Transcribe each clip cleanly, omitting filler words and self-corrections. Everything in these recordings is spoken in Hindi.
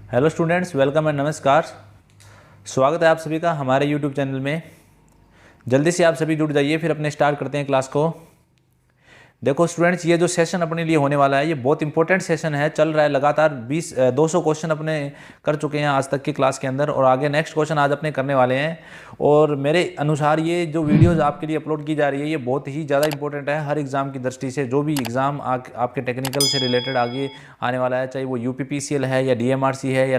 हेलो स्टूडेंट्स, वेलकम एंड नमस्कार। स्वागत है आप सभी का हमारे यूट्यूब चैनल में। जल्दी से आप सभी जुड़ जाइए, फिर अपने स्टार्ट करते हैं क्लास को। देखो स्टूडेंट्स, ये जो सेशन अपने लिए होने वाला है ये बहुत इंपॉर्टेंट सेशन है। चल रहा है लगातार 200 क्वेश्चन अपने कर चुके हैं आज तक की क्लास के अंदर, और आगे नेक्स्ट क्वेश्चन आज अपने करने वाले हैं। और मेरे अनुसार ये जो वीडियोस आपके लिए अपलोड की जा रही है ये बहुत ही ज़्यादा इंपॉर्टेंट है हर एग्ज़ाम की दृष्टि से। जो भी एग्ज़ाम आपके टेक्निकल से रिलेटेड आगे आने वाला है, चाहे वो यूपीपीसीएल है या डीएमआरसी है या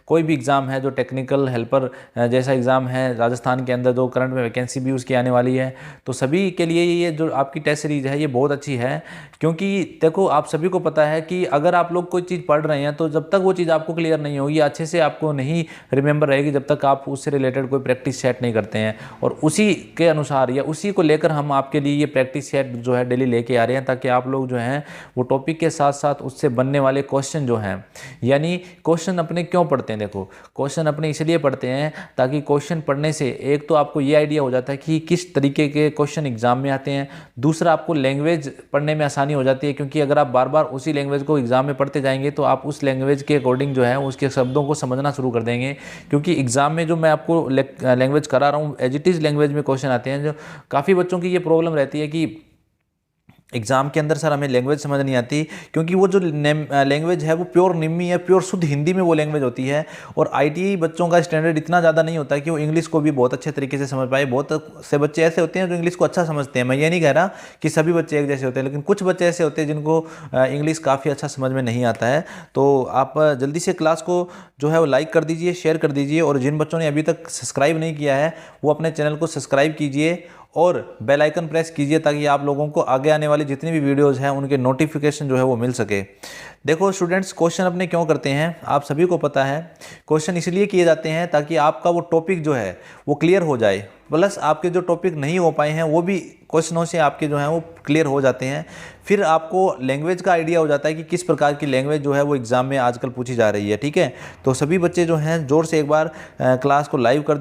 कोई भी एग्ज़ाम है जो टेक्निकल हेल्पर जैसा एग्ज़ाम है राजस्थान के अंदर, जो करंट में वैकेंसी भी उसकी आने वाली है, तो सभी के लिए ये जो आपकी टेस्ट सीरीज है ये बहुत अच्छी है। क्योंकि देखो, आप सभी को पता है कि अगर आप लोग कोई चीज़ पढ़ रहे हैं तो जब तक वो चीज़ आपको क्लियर नहीं होगी, अच्छे से आपको नहीं रिमेंबर रहेगी, जब तक आप उससे रिलेटेड कोई प्रैक्टिस सेट नहीं करते हैं। और उसी के अनुसार या उसी को लेकर हम आपके लिए ये प्रैक्टिस सेट जो है डेली लेके आ रहे हैं, ताकि आप लोग जो हैं वो टॉपिक के साथ साथ उससे बनने वाले क्वेश्चन जो हैं, यानी क्वेश्चन अपने क्यों पढ़ते हैं। देखो, क्वेश्चन अपने इसलिए पढ़ते हैं ताकि क्वेश्चन पढ़ने से एक तो आपको ये आइडिया हो जाता है कि किस तरीके के क्वेश्चन एग्जाम में आते हैं, दूसरा आपको लैंग्वेज पढ़ने में आसानी हो जाती है। क्योंकि अगर आप बार बार उसी लैंग्वेज को एग्जाम में पढ़ते जाएंगे तो आप उस लैंग्वेज के अकॉर्डिंग जो है उसके शब्दों को समझना शुरू कर देंगे। क्योंकि एग्जाम में जो मैं आपको लैंग्वेज करा रहा हूँ, एज इट इज़ लैंग्वेज में क्वेश्चन आते हैं। जो काफ़ी बच्चों की ये प्रॉब्लम रहती है कि एग्जाम के अंदर सर हमें लैंग्वेज समझ नहीं आती, क्योंकि वो जो लैंग्वेज है वो प्योर निम्मी है, प्योर शुद्ध हिंदी में वो लैंग्वेज होती है। और आईटीआई बच्चों का स्टैंडर्ड इतना ज़्यादा नहीं होता कि वो इंग्लिश को भी बहुत अच्छे तरीके से समझ पाए। बहुत से बच्चे ऐसे होते हैं जो इंग्लिश को अच्छा समझते हैं। मैं ये नहीं कह रहा कि सभी बच्चे एक जैसे होते हैं, लेकिन कुछ बच्चे ऐसे होते हैं जिनको इंग्लिश काफ़ी अच्छा समझ में नहीं आता है। तो आप जल्दी से क्लास को जो है वो लाइक कर दीजिए, शेयर कर दीजिए, और जिन बच्चों ने अभी तक सब्सक्राइब नहीं किया है वो अपने चैनल को सब्सक्राइब कीजिए और बेल आइकन प्रेस कीजिए, ताकि आप लोगों को आगे आने वाली जितनी भी वीडियोस हैं उनके नोटिफिकेशन जो है वो मिल सके। देखो स्टूडेंट्स, क्वेश्चन अपने क्यों करते हैं आप सभी को पता है। क्वेश्चन इसलिए किए जाते हैं ताकि आपका वो टॉपिक जो है वो क्लियर हो जाए, प्लस आपके जो टॉपिक नहीं हो पाए हैं वो भी क्वेश्चनों से आपके जो हैं वो क्लियर हो जाते हैं। फिर आपको लैंग्वेज का आइडिया हो जाता है कि किस प्रकार की लैंग्वेज जो है वो एग्ज़ाम में आजकल पूछी जा रही है। ठीक है, तो सभी बच्चे जो हैं ज़ोर से एक बार क्लास को लाइक कर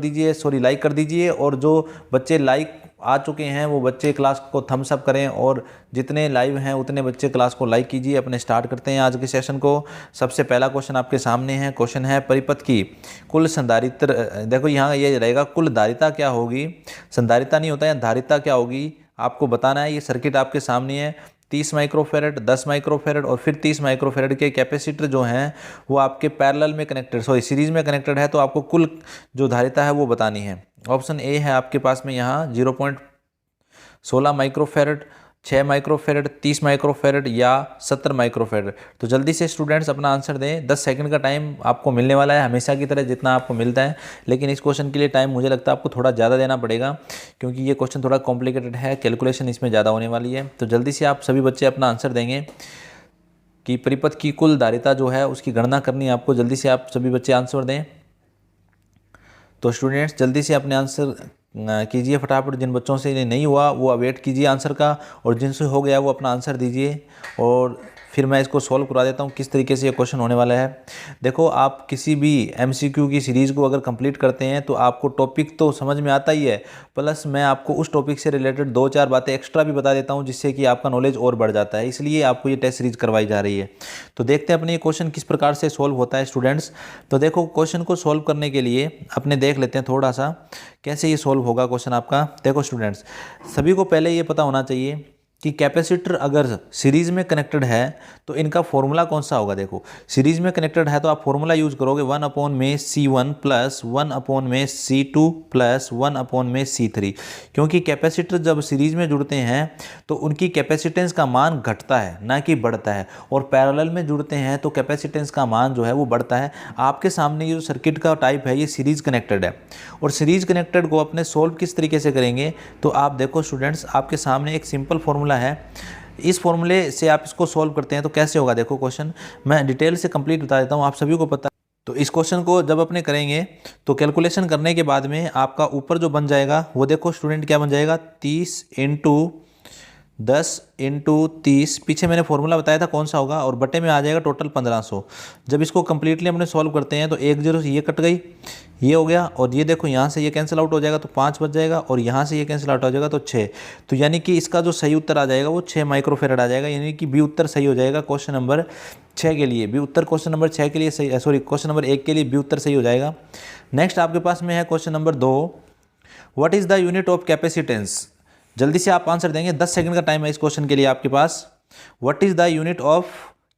दीजिए, और जो बच्चे लाइक आ चुके हैं वो बच्चे क्लास को थम्स अप करें, और जितने लाइव हैं उतने बच्चे क्लास को लाइक कीजिए। अपने स्टार्ट करते हैं आज के सेशन को। सबसे पहला क्वेश्चन आपके सामने है। क्वेश्चन है परिपथ की कुल संधारित्र। देखो यहाँ ये रहेगा कुल धारिता क्या होगी, संधारिता नहीं होता है, धारिता क्या होगी आपको बताना है। ये सर्किट आपके सामने है। 30 माइक्रोफेरेड, 10 माइक्रोफेरेड और फिर 30 माइक्रोफेरेड के कैपेसिटर जो हैं वो आपके पैरेलल में कनेक्टेड, सीरीज में कनेक्टेड है। तो आपको कुल जो धारिता है वो बतानी है। ऑप्शन ए है आपके पास में यहाँ 0.16 माइक्रोफेरेड, 6 माइक्रोफेरेड, 30 माइक्रोफेरेड या 70 माइक्रोफेरेड। तो जल्दी से स्टूडेंट्स अपना आंसर दें। 10 सेकंड का टाइम आपको मिलने वाला है, हमेशा की तरह जितना आपको मिलता है, लेकिन इस क्वेश्चन के लिए टाइम मुझे लगता है आपको थोड़ा ज़्यादा देना पड़ेगा, क्योंकि ये क्वेश्चन थोड़ा कॉम्प्लिकेटेड है, कैलकुलेशन इसमें ज़्यादा होने वाली है। तो जल्दी से आप सभी बच्चे अपना आंसर देंगे कि परिपथ की कुल धारिता जो है उसकी गणना करनी है आपको। जल्दी से आप सभी बच्चे आंसर दें। तो स्टूडेंट्स जल्दी से अपने आंसर कीजिए फटाफट। जिन बच्चों से ये नहीं हुआ वो अवेट कीजिए आंसर का, और जिनसे हो गया वो अपना आंसर दीजिए, और फिर मैं इसको सॉल्व करा देता हूँ किस तरीके से ये क्वेश्चन होने वाला है। देखो, आप किसी भी एमसीक्यू की सीरीज़ को अगर कंप्लीट करते हैं तो आपको टॉपिक तो समझ में आता ही है, प्लस मैं आपको उस टॉपिक से रिलेटेड 2-4 बातें एक्स्ट्रा भी बता देता हूँ, जिससे कि आपका नॉलेज और बढ़ जाता है। इसलिए आपको ये टेस्ट सीरीज करवाई जा रही है। तो देखते हैं अपने ये क्वेश्चन किस प्रकार से सॉल्व होता है स्टूडेंट्स। तो देखो, क्वेश्चन को सॉल्व करने के लिए अपने देख लेते हैं थोड़ा सा कैसे ये सॉल्व होगा क्वेश्चन आपका। देखो स्टूडेंट्स, सभी को पहले ये पता होना चाहिए कि कैपेसिटर अगर सीरीज में कनेक्टेड है तो इनका फॉर्मूला कौन सा होगा। देखो, सीरीज में कनेक्टेड है तो आप फॉर्मूला यूज करोगे 1/C1 plus 1/C2 plus 1/C3। क्योंकि कैपेसिटर जब सीरीज में जुड़ते हैं तो उनकी कैपेसिटेंस का मान घटता है, ना कि बढ़ता है, और पैरेलल में जुड़ते हैं तो कैपेसिटेंस का मान जो है वो बढ़ता है। आपके सामने ये जो सर्किट का टाइप है ये सीरीज कनेक्टेड है, और सीरीज कनेक्टेड को अपने सोल्व किस तरीके से करेंगे। तो आप देखो स्टूडेंट्स, आपके सामने एक सिंपल फॉर्मूला है। इस फॉर्मूले से आप इसको सॉल्व करते हैं तो कैसे होगा। देखो, क्वेश्चन मैं डिटेल से कंप्लीट बता देता हूं, आप सभी को पता है। तो इस क्वेश्चन को जब अपने करेंगे तो कैलकुलेशन करने के बाद में आपका ऊपर जो बन जाएगा वो देखो स्टूडेंट क्या बन जाएगा, 30 × 10 इंटू 30, पीछे मैंने फॉर्मूला बताया था कौन सा होगा, और बटे में आ जाएगा टोटल 1500। जब इसको कंप्लीटली अपने सॉल्व करते हैं तो 1 0 से ये कट गई, ये हो गया, और ये देखो यहाँ से ये कैंसिल आउट हो जाएगा तो 5 बच जाएगा, और यहाँ से ये कैंसिल आउट हो जाएगा तो 6। तो यानी कि इसका जो सही उत्तर आ जाएगा वो 6 माइक्रोफेरेड आ जाएगा, यानी कि बी उत्तर सही हो जाएगा क्वेश्चन नंबर 6 के लिए। बी उत्तर क्वेश्चन नंबर 6 के लिए सही, सॉरी क्वेश्चन नंबर 1 के लिए बी उत्तर सही हो जाएगा। नेक्स्ट आपके पास में है question number 2, what is the unit of capacitance. जल्दी से आप आंसर देंगे, 10 सेकंड का टाइम है इस क्वेश्चन के लिए आपके पास। What is the unit of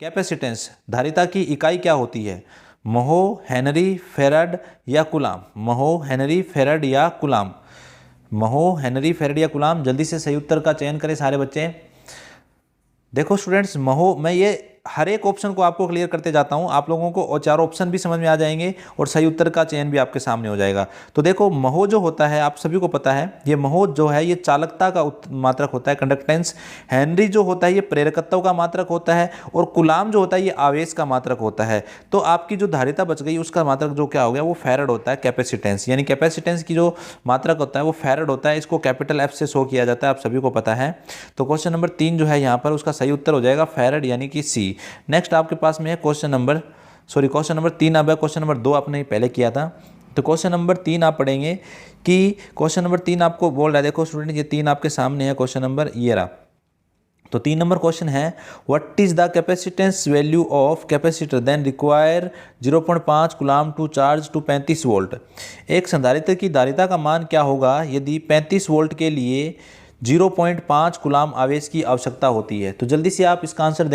capacitance, धारिता की इकाई क्या होती है। महो, हेनरी, फेराड या कुलाम। महो, हेनरी, फेराड या कुलाम। महो, हेनरी, फेराड या कुलाम। जल्दी से सही उत्तर का चयन करें सारे बच्चे। देखो स्टूडेंट्स, महो, मैं ये हर एक ऑप्शन को आपको क्लियर करते जाता हूं, आप लोगों को और चारों ऑप्शन भी समझ में आ जाएंगे और सही उत्तर का चयन भी आपके सामने हो जाएगा। तो देखो महो जो होता है आप सभी को पता है, ये महो जो है ये चालकता का मात्रक होता है, कंडक्टेंस। हेनरी जो होता है ये प्रेरकत्व का मात्रक होता है, और कुलाम जो होता है ये आवेश का मात्रक होता है। तो आपकी जो धारिता बच गई उसका मात्रक जो क्या हो गया, वो फैरड होता है, कैपेसिटेंस। यानी कैपेसिटेंस की जो मात्रक होता है वो फैरड होता है, इसको कैपिटल एफ से शो किया जाता है, आप सभी को पता है। तो क्वेश्चन नंबर 3 जो है यहाँ पर उसका सही उत्तर हो जाएगा फैरड, यानी कि सी। नेक्स्ट आपके पास में है क्वेश्चन नंबर 3। अब है क्वेश्चन नंबर 2 आपने पहले किया था। तो क्वेश्चन नंबर 3 आप पढ़ेंगे कि क्वेश्चन नंबर 3 आपको बोल रहा है, देखो स्टूडेंट ये 3 आपके सामने है क्वेश्चन नंबर, ये रहा। तो 3 नंबर क्वेश्चन है, what is the capacitance value of capacitor then require 0.5 coulomb to charge to 35 volt. एक संधारित्र की धारिता का मान क्या होगा यदि 35 वोल्ट के लिए 0.5 कूलम आवेश की आवश्यकता होती है। तो जल्दी से आप इसका आंसर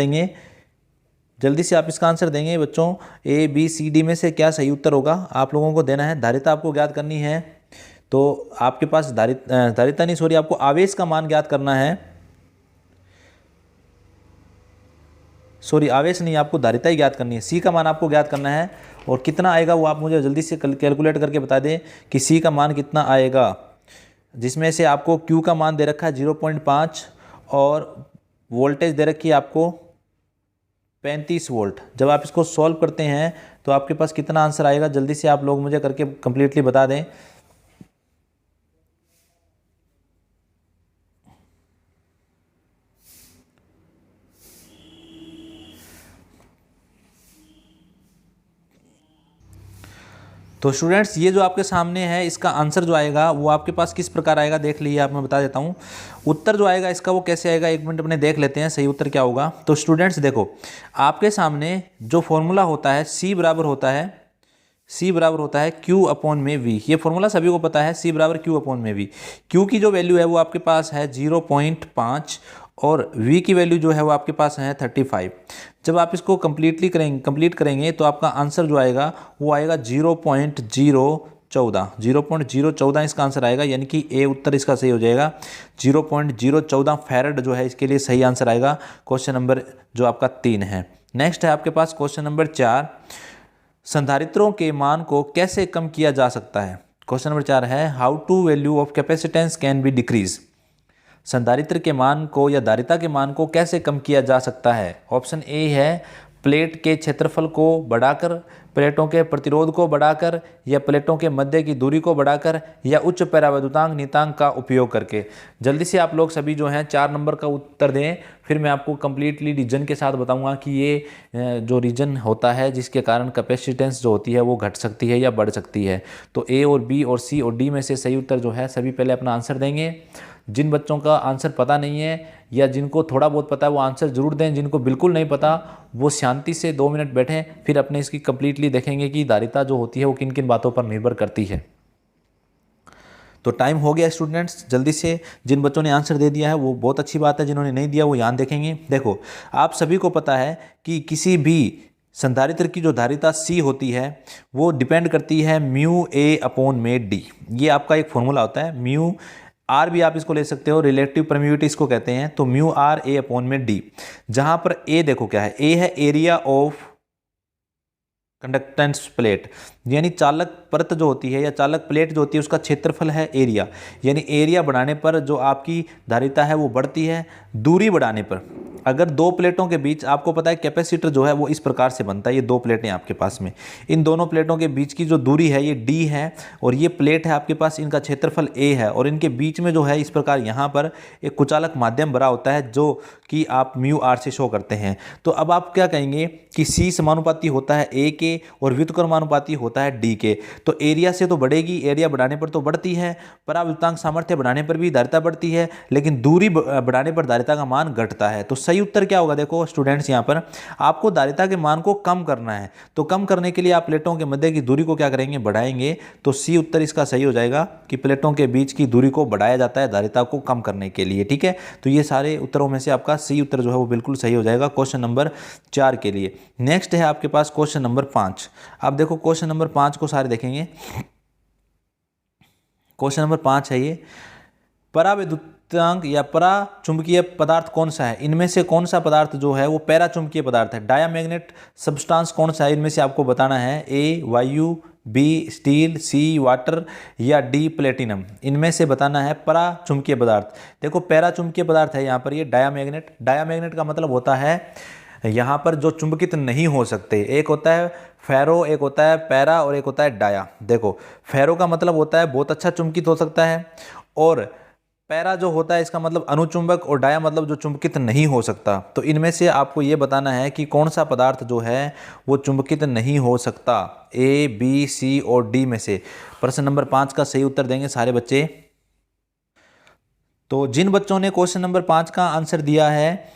देंगे, बच्चों। ए बी सी डी में से क्या सही उत्तर होगा आप लोगों को देना है। धारिता आपको ज्ञात करनी है, तो आपके पास धारिता नहीं, सॉरी, आपको आवेश का मान ज्ञात करना है। सॉरी, आवेश नहीं, आपको धारिता ही ज्ञात करनी है। सी का मान आपको ज्ञात करना है, और कितना आएगा वो आप मुझे जल्दी से कैलकुलेट करके बता दें कि सी का मान कितना आएगा, जिसमें से आपको क्यू का मान दे रखा है 0.5 और वोल्टेज दे रखी है आपको 35 वोल्ट। जब आप इसको सॉल्व करते हैं तो आपके पास कितना आंसर आएगा, जल्दी से आप लोग मुझे करके कंप्लीटली बता दें। तो स्टूडेंट्स, ये जो आपके सामने है इसका आंसर जो आएगा वो आपके पास किस प्रकार आएगा देख लीजिए, आप मैं बता देता हूँ। उत्तर जो आएगा इसका वो कैसे आएगा, 1 मिनट अपने देख लेते हैं सही उत्तर क्या होगा। तो स्टूडेंट्स देखो, आपके सामने जो फॉर्मूला होता है C बराबर होता है Q अपॉन में V। ये फॉर्मूला सभी को पता है, C बराबर Q अपॉन में V। Q की जो वैल्यू है वो आपके पास है 0.5 और V की वैल्यू जो है वो आपके पास है 35। जब आप इसको कंप्लीट करेंगे तो आपका आंसर जो आएगा वो आएगा 0.014 इसका आंसर आएगा, यानी कि ए उत्तर इसका सही हो जाएगा। 0.014 फैरड जो है इसके लिए सही आंसर आएगा, क्वेश्चन नंबर जो आपका 3 है। नेक्स्ट है आपके पास क्वेश्चन नंबर 4, संधारित्रों के मान को कैसे कम किया जा सकता है। क्वेश्चन नंबर 4 है, how to value of capacitance can be decrease. संधारित्र के मान को या धारिता के मान को कैसे कम किया जा सकता है। ऑप्शन ए है प्लेट के क्षेत्रफल को बढ़ाकर, प्लेटों के प्रतिरोध को बढ़ाकर, या प्लेटों के मध्य की दूरी को बढ़ाकर, या उच्च परावैद्युतांक नियतांक का उपयोग करके। जल्दी से आप लोग सभी जो हैं 4 नंबर का उत्तर दें, फिर मैं आपको कंप्लीटली रीजन के साथ बताऊंगा कि ये जो रीजन होता है जिसके कारण कैपेसिटेंस जो होती है वो घट सकती है या बढ़ सकती है। तो ए और बी और सी और डी में से सही उत्तर जो है सभी पहले अपना आंसर देंगे। जिन बच्चों का आंसर पता नहीं है या जिनको थोड़ा बहुत पता है वो आंसर जरूर दें, जिनको बिल्कुल नहीं पता वो शांति से 2 मिनट बैठें, फिर अपने इसकी कंप्लीटली देखेंगे कि धारिता जो होती है वो किन किन बातों पर निर्भर करती है। तो टाइम हो गया स्टूडेंट्स, जल्दी से जिन बच्चों ने आंसर दे दिया है वो बहुत अच्छी बात है, जिन्होंने नहीं दिया वो यहाँ देखेंगे। देखो, आप सभी को पता है कि किसी भी संधारित्र की जो धारिता C होती है वो डिपेंड करती है म्यू A अपॉन में D। ये आपका एक फॉर्मूला होता है, म्यू R भी आप इसको ले सकते हो, रिलेटिव परमिटिविटी इसको कहते हैं। तो म्यू R A अपॉन में D, जहां पर A देखो क्या है, A है एरिया ऑफ कंडक्टेंस प्लेट, यानी चालक परत जो होती है या चालक प्लेट जो होती है उसका क्षेत्रफल है एरिया। यानी एरिया बढ़ाने पर जो आपकी धारिता है वो बढ़ती है, दूरी बढ़ाने पर अगर दो प्लेटों के बीच, आपको पता है कैपेसिटर जो है वो इस प्रकार से बनता है, ये दो प्लेटें आपके पास में, इन दोनों प्लेटों के बीच की जो दूरी है ये d है, और ये प्लेट है आपके पास, इनका क्षेत्रफल a है, और इनके बीच में जो है इस प्रकार यहाँ पर एक कुचालक माध्यम भरा होता है जो कि आप म्यू आर से शो करते हैं। तो अब आप क्या कहेंगे कि c समानुपाती होता है a के और व्युत्क्रमानुपाती होता है d के। तो एरिया से तो बढ़ेगी, एरिया बढ़ाने पर तो बढ़ती है, परावृत्तांक सामर्थ्य बढ़ाने पर भी धारिता बढ़ती है, लेकिन दूरी बढ़ाने पर धारिता का मान घटता है। तो सही उत्तर क्या होगा? देखो स्टूडेंट्स, यहाँ पर आपको धारिता के मान को कम करना है, तो कम करने के लिए आप प्लेटों के मध्य की दूरी को क्या करेंगे? बढ़ाएंगे। तो सी उत्तर इसका सही हो जाएगा कि प्लेटों के बीच की दूरी को बढ़ाया जाता है धारिता को कम करने के लिए। ठीक है, तो ये सारे उत्तरों में से आपका सी उत्तर जो है वो बिल्कुल सही हो जाएगा क्वेश्चन नंबर 4 के लिए। नेक्स्ट है आपके पास क्वेश्चन नंबर 5। आप देखो क्वेश्चन नंबर 5 को सारे देखेंगे। क्वेश्चन नंबर 5 है ये, परावैद्युतांक या पराचुंबकीय पदार्थ कौन सा है? इनमें से कौन सा पदार्थ जो है वो पैराचुंबकीय पदार्थ है? डायामैग्नेट सब्सटेंस कौन सा है? इनमें से आपको बताना है, ए वायु, बी स्टील, सी वाटर या डी प्लेटिनम। इनमें से बताना है पराचुंबकीय पदार्थ। देखो पैराचुंबकीय पदार्थ है यहाँ पर ये डायामैग्नेट। डायामैग्नेट का मतलब होता है यहाँ पर जो चुंबकित नहीं हो सकते। एक होता है फेरो, एक होता है पैरा और एक होता है डाया। देखो फेरो का मतलब होता है बहुत अच्छा चुंबकित हो सकता है, और पैरा जो होता है इसका मतलब अनुचुंबक, और डाया मतलब जो चुंबकित नहीं हो सकता। तो इनमें से आपको ये बताना है कि कौन सा पदार्थ जो है वो चुंबकित नहीं हो सकता, ए बी सी और डी में से। प्रश्न नंबर 5 का सही उत्तर देंगे सारे बच्चे। तो जिन बच्चों ने क्वेश्चन नंबर 5 का आंसर दिया है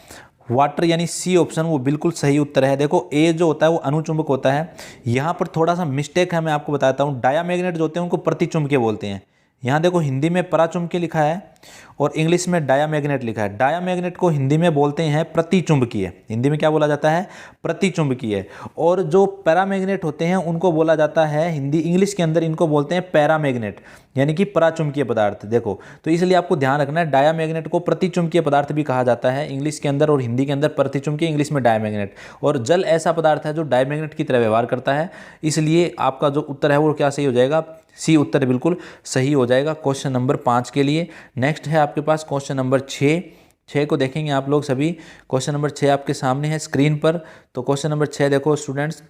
वाटर यानी सी ऑप्शन, वो बिल्कुल सही उत्तर है। देखो ए जो होता है वो अनुचुंबक होता है, यहाँ पर थोड़ा सा मिस्टेक है, मैं आपको बताता हूँ। डायामैग्नेट जो होते हैं उनको प्रतिचुंबकीय बोलते हैं। यहाँ देखो हिंदी में पराचुंबकीय लिखा है और इंग्लिश में डायामैग्नेट लिखा है। डायामैग्नेट को हिंदी में बोलते हैं प्रतिचुंबकीय। हिंदी में क्या बोला जाता है? प्रतिचुंबकीय। और जो पैरामैग्नेट होते हैं उनको बोला जाता है हिंदी इंग्लिश के अंदर इनको बोलते हैं पैरामैग्नेट, यानी कि पराचुंबकीय पदार्थ। देखो तो इसलिए आपको ध्यान रखना है, डायामैग्नेट को प्रतिचुंबकीय पदार्थ भी कहा जाता है इंग्लिश के अंदर, और हिंदी के अंदर प्रतिचुंबकीय, इंग्लिश में डायामैग्नेट। और जल ऐसा पदार्थ है जो डायामैग्नेट की तरह व्यवहार करता है, इसलिए आपका जो उत्तर है वो क्या सही हो जाएगा? सी उत्तर बिल्कुल सही हो जाएगा क्वेश्चन नंबर 5 के लिए। नेक्स्ट है आपके पास क्वेश्चन नंबर 6 को देखेंगे आप लोग सभी। क्वेश्चन नंबर 6 आपके सामने है स्क्रीन पर। तो क्वेश्चन नंबर 6 देखो students,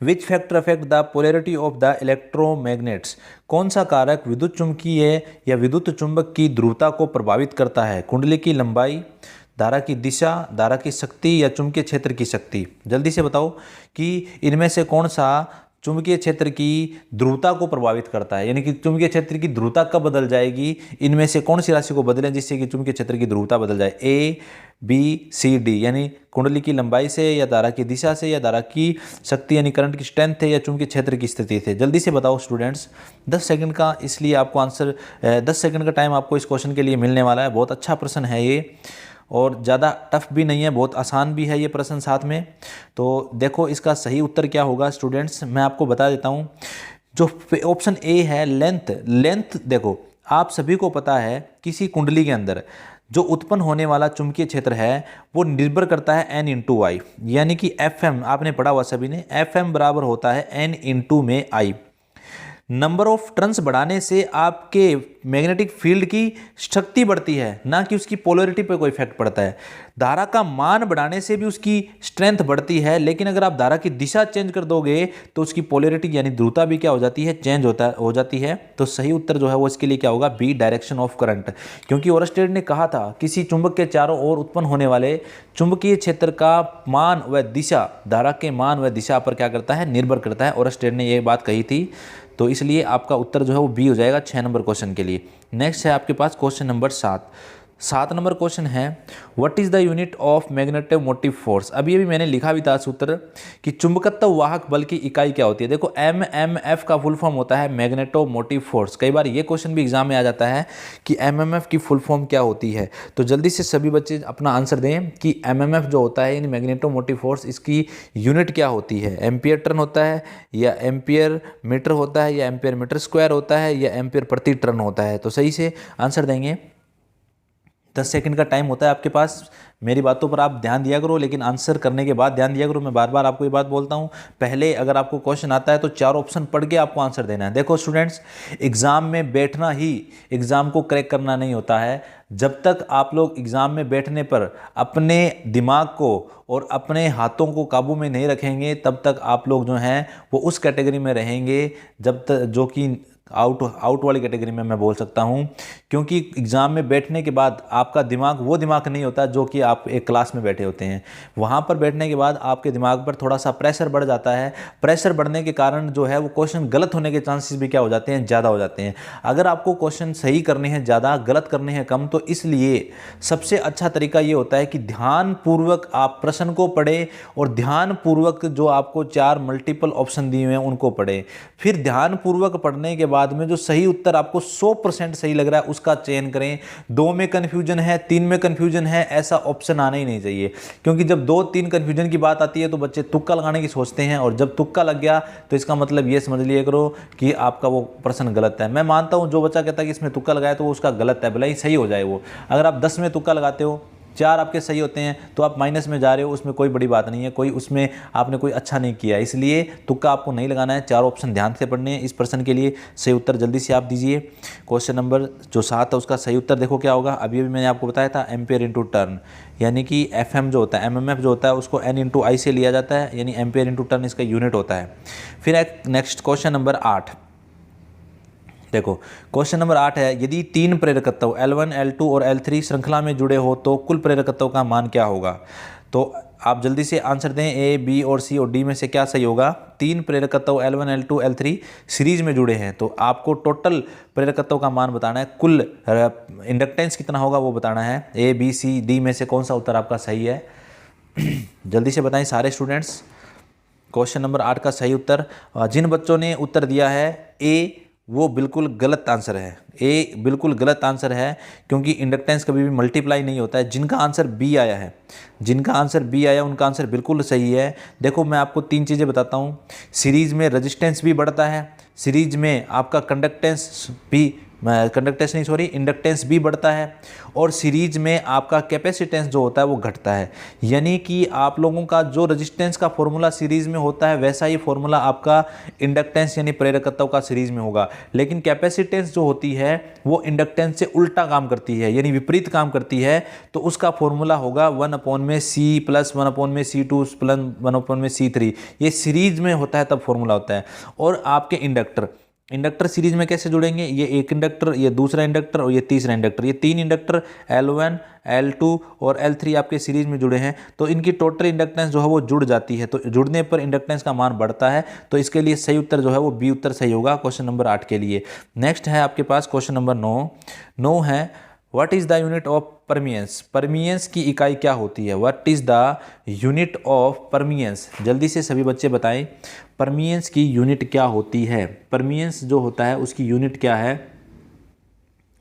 which factor affect the polarity of the electromagnets? कौन सा कारक विद्युत चुंबकीय या विद्युत चुंबक की ध्रुवता को प्रभावित करता है? कुंडली की लंबाई, धारा की दिशा, धारा की शक्ति या चुंबकीय क्षेत्र की शक्ति? जल्दी से बताओ कि इनमें से कौन सा चुंबकीय क्षेत्र की ध्रुवता को प्रभावित करता है, यानी कि चुंबकीय क्षेत्र की ध्रुवता कब बदल जाएगी? इनमें से कौन सी राशि को बदलें जिससे कि चुंबकीय क्षेत्र की ध्रुवता बदल जाए? ए बी सी डी, यानी कुंडली की लंबाई से या धारा की दिशा से या धारा की शक्ति यानी करंट की स्ट्रेंथ है या चुंबकीय क्षेत्र की स्थिति से? जल्दी से बताओ स्टूडेंट्स। 10 सेकंड का इसलिए आपको आंसर 10 सेकंड का टाइम आपको इस क्वेश्चन के लिए मिलने वाला है। बहुत अच्छा प्रश्न है ये, और ज़्यादा टफ भी नहीं है, बहुत आसान भी है ये प्रश्न साथ में। तो देखो इसका सही उत्तर क्या होगा स्टूडेंट्स, मैं आपको बता देता हूँ। जो ऑप्शन ए है लेंथ देखो आप सभी को पता है किसी कुंडली के अंदर जो उत्पन्न होने वाला चुंबकीय क्षेत्र है वो निर्भर करता है n इंटू आई, यानी कि FM आपने पढ़ा हुआ सभी ने, FM बराबर होता है n इंटू में आई। नंबर ऑफ टर्न्स बढ़ाने से आपके मैग्नेटिक फील्ड की शक्ति बढ़ती है, ना कि उसकी पोलैरिटी पर कोई इफेक्ट पड़ता है। धारा का मान बढ़ाने से भी उसकी स्ट्रेंथ बढ़ती है, लेकिन अगर आप धारा की दिशा चेंज कर दोगे तो उसकी पोलैरिटी यानी ध्रुवता भी क्या हो जाती है? चेंज हो जाती है। तो सही उत्तर जो है वो इसके लिए क्या होगा? B, direction of current. क्योंकि ओरस्टेड ने कहा था किसी चुंबक के चारों ओर उत्पन्न होने वाले चुंबकीय क्षेत्र का मान व दिशा धारा के मान व दिशा पर क्या करता है? निर्भर करता है। ओरस्टेड ने ये बात कही थी, तो इसलिए आपका उत्तर जो है वो बी हो जाएगा 6 नंबर क्वेश्चन के लिए। नेक्स्ट है आपके पास क्वेश्चन नंबर 7 नंबर क्वेश्चन है, what is the unit of magneto motive force? अभी अभी मैंने लिखा भी था सूत्र कि चुंबकत्व वाहक बल की इकाई क्या होती है। देखो MMF का फुल फॉर्म होता है मैग्नेटो मोटिव फोर्स। कई बार ये क्वेश्चन भी एग्जाम में आ जाता है कि MMF की फुल फॉर्म क्या होती है। तो जल्दी से सभी बच्चे अपना आंसर दें कि MMF जो होता है यानी मैग्नेटो मोटिव फोर्स, इसकी यूनिट क्या होती है? एम्पियर टर्न होता है या एम्पियर मीटर होता है या एम्पियर मीटर स्क्वायर होता है या एम्पियर प्रति टर्न होता है? तो सही से आंसर देंगे। 10 सेकंड का टाइम होता है आपके पास। मेरी बातों पर आप ध्यान दिया करो, लेकिन आंसर करने के बाद ध्यान दिया करो। मैं बार बार आपको ये बात बोलता हूँ, पहले अगर आपको क्वेश्चन आता है तो 4 ऑप्शन पढ़ के आपको आंसर देना है। देखो स्टूडेंट्स, एग्ज़ाम में बैठना ही एग्ज़ाम को क्रैक करना नहीं होता है। जब तक आप लोग एग्ज़ाम में बैठने पर अपने दिमाग को और अपने हाथों को काबू में नहीं रखेंगे, तब तक आप लोग जो हैं वो उस कैटेगरी में रहेंगे जब तक जो कि आउट वाली कैटेगरी में मैं बोल सकता हूं। क्योंकि एग्ज़ाम में बैठने के बाद आपका दिमाग वो दिमाग नहीं होता जो कि आप एक क्लास में बैठे होते हैं। वहाँ पर बैठने के बाद आपके दिमाग पर थोड़ा सा प्रेशर बढ़ जाता है। प्रेशर बढ़ने के कारण जो है वो क्वेश्चन गलत होने के चांसेस भी क्या हो जाते हैं, ज़्यादा हो जाते हैं। अगर आपको क्वेश्चन सही करने हैं ज़्यादा, गलत करने हैं कम, तो इसलिए सबसे अच्छा तरीका ये होता है कि ध्यानपूर्वक आप प्रश्न को पढ़ें और ध्यानपूर्वक जो आपको 4 मल्टीपल ऑप्शन दिए हुए हैं उनको पढ़ें। फिर ध्यानपूर्वक पढ़ने के बाद में जो सही उत्तर आपको 100% सही लग रहा है उसका चयन करें। 2 में कंफ्यूजन है, 3 में कंफ्यूजन है, ऐसा ऑप्शन आना ही नहीं चाहिए। क्योंकि जब 2-3 कंफ्यूजन की बात आती है तो बच्चे तुक्का लगाने की सोचते हैं, और जब तुक्का लग गया तो इसका मतलब ये समझ लिया करो कि आपका वो प्रश्न गलत है। मैं मानता हूं जो बच्चा कहता है कि इसमें तुक्का लगाया तो वो उसका गलत है, भले ही सही हो जाए वो। अगर आप 10 में तुक्का लगाते हो, 4 आपके सही होते हैं, तो आप माइनस में जा रहे हो, उसमें कोई बड़ी बात नहीं है, कोई उसमें आपने कोई अच्छा नहीं किया। इसलिए तुक्का आपको नहीं लगाना है। 4 ऑप्शन ध्यान से पढ़ने हैं। इस प्रश्न के लिए सही उत्तर जल्दी से आप दीजिए। क्वेश्चन नंबर जो 7 है उसका सही उत्तर देखो क्या होगा। अभी मैंने आपको बताया था एम्पेयर इंटू टर्न, यानी कि FM जो होता है, MMF जो होता है उसको N इंटू I से लिया जाता है, यानी एम्पेयर इंटू टर्न इसका यूनिट होता है। फिर एक नेक्स्ट क्वेश्चन नंबर 8 देखो। क्वेश्चन नंबर 8 है, यदि 3 प्रेरकत्व L1, L2 और L3 श्रृंखला में जुड़े हो तो कुल प्रेरकत्व का मान क्या होगा। तो आप जल्दी से आंसर दें, A, B और C और D में से क्या सही होगा। 3 प्रेरकत्व L1, L2, L3 सीरीज में जुड़े हैं, तो आपको टोटल प्रेरकत्व का मान बताना है, कुल इंडक्टेंस कितना होगा वो बताना है। A, B, C, D में से कौन सा उत्तर आपका सही है, जल्दी से बताएं सारे स्टूडेंट्स। क्वेश्चन नंबर 8 का सही उत्तर, जिन बच्चों ने उत्तर दिया है A, वो बिल्कुल गलत आंसर है। ए बिल्कुल गलत आंसर है, क्योंकि इंडक्टेंस कभी भी मल्टीप्लाई नहीं होता है। जिनका आंसर बी आया है, जिनका आंसर बी आया उनका आंसर बिल्कुल सही है। देखो मैं आपको 3 चीज़ें बताता हूँ। सीरीज में रेजिस्टेंस भी बढ़ता है, सीरीज में आपका इंडक्टेंस भी बढ़ता है, और सीरीज में आपका कैपेसिटेंस जो होता है वो घटता है। यानी कि आप लोगों का जो रेजिस्टेंस का फॉर्मूला सीरीज में होता है वैसा ही फॉर्मूला आपका इंडक्टेंस यानी प्रेरकत्व का सीरीज में होगा। लेकिन कैपेसिटेंस जो होती है वो इंडक्टेंस से उल्टा काम करती है, यानी विपरीत काम करती है। तो उसका फॉर्मूला होगा 1/C plus 1/C2 plus 1/C3। ये सीरीज में होता है तब फॉर्मूला होता है। और आपके इंडक्टर सीरीज में कैसे जुड़ेंगे, ये एक इंडक्टर, ये दूसरा इंडक्टर और ये तीसरा इंडक्टर, ये 3 इंडक्टर L1, L2 और L3 आपके सीरीज में जुड़े हैं, तो इनकी टोटल इंडक्टेंस जो है वो जुड़ जाती है। तो जुड़ने पर इंडक्टेंस का मान बढ़ता है। तो इसके लिए सही उत्तर जो है वो बी उत्तर सही होगा क्वेश्चन नंबर 8 के लिए। नेक्स्ट है आपके पास क्वेश्चन नंबर 9 है, what is the unit of परमियंस। परमियंस की इकाई क्या होती है। What is the unit of परमियंस, जल्दी से सभी बच्चे बताएं परमियंस की यूनिट क्या होती है। परमियंस जो होता है उसकी यूनिट क्या है,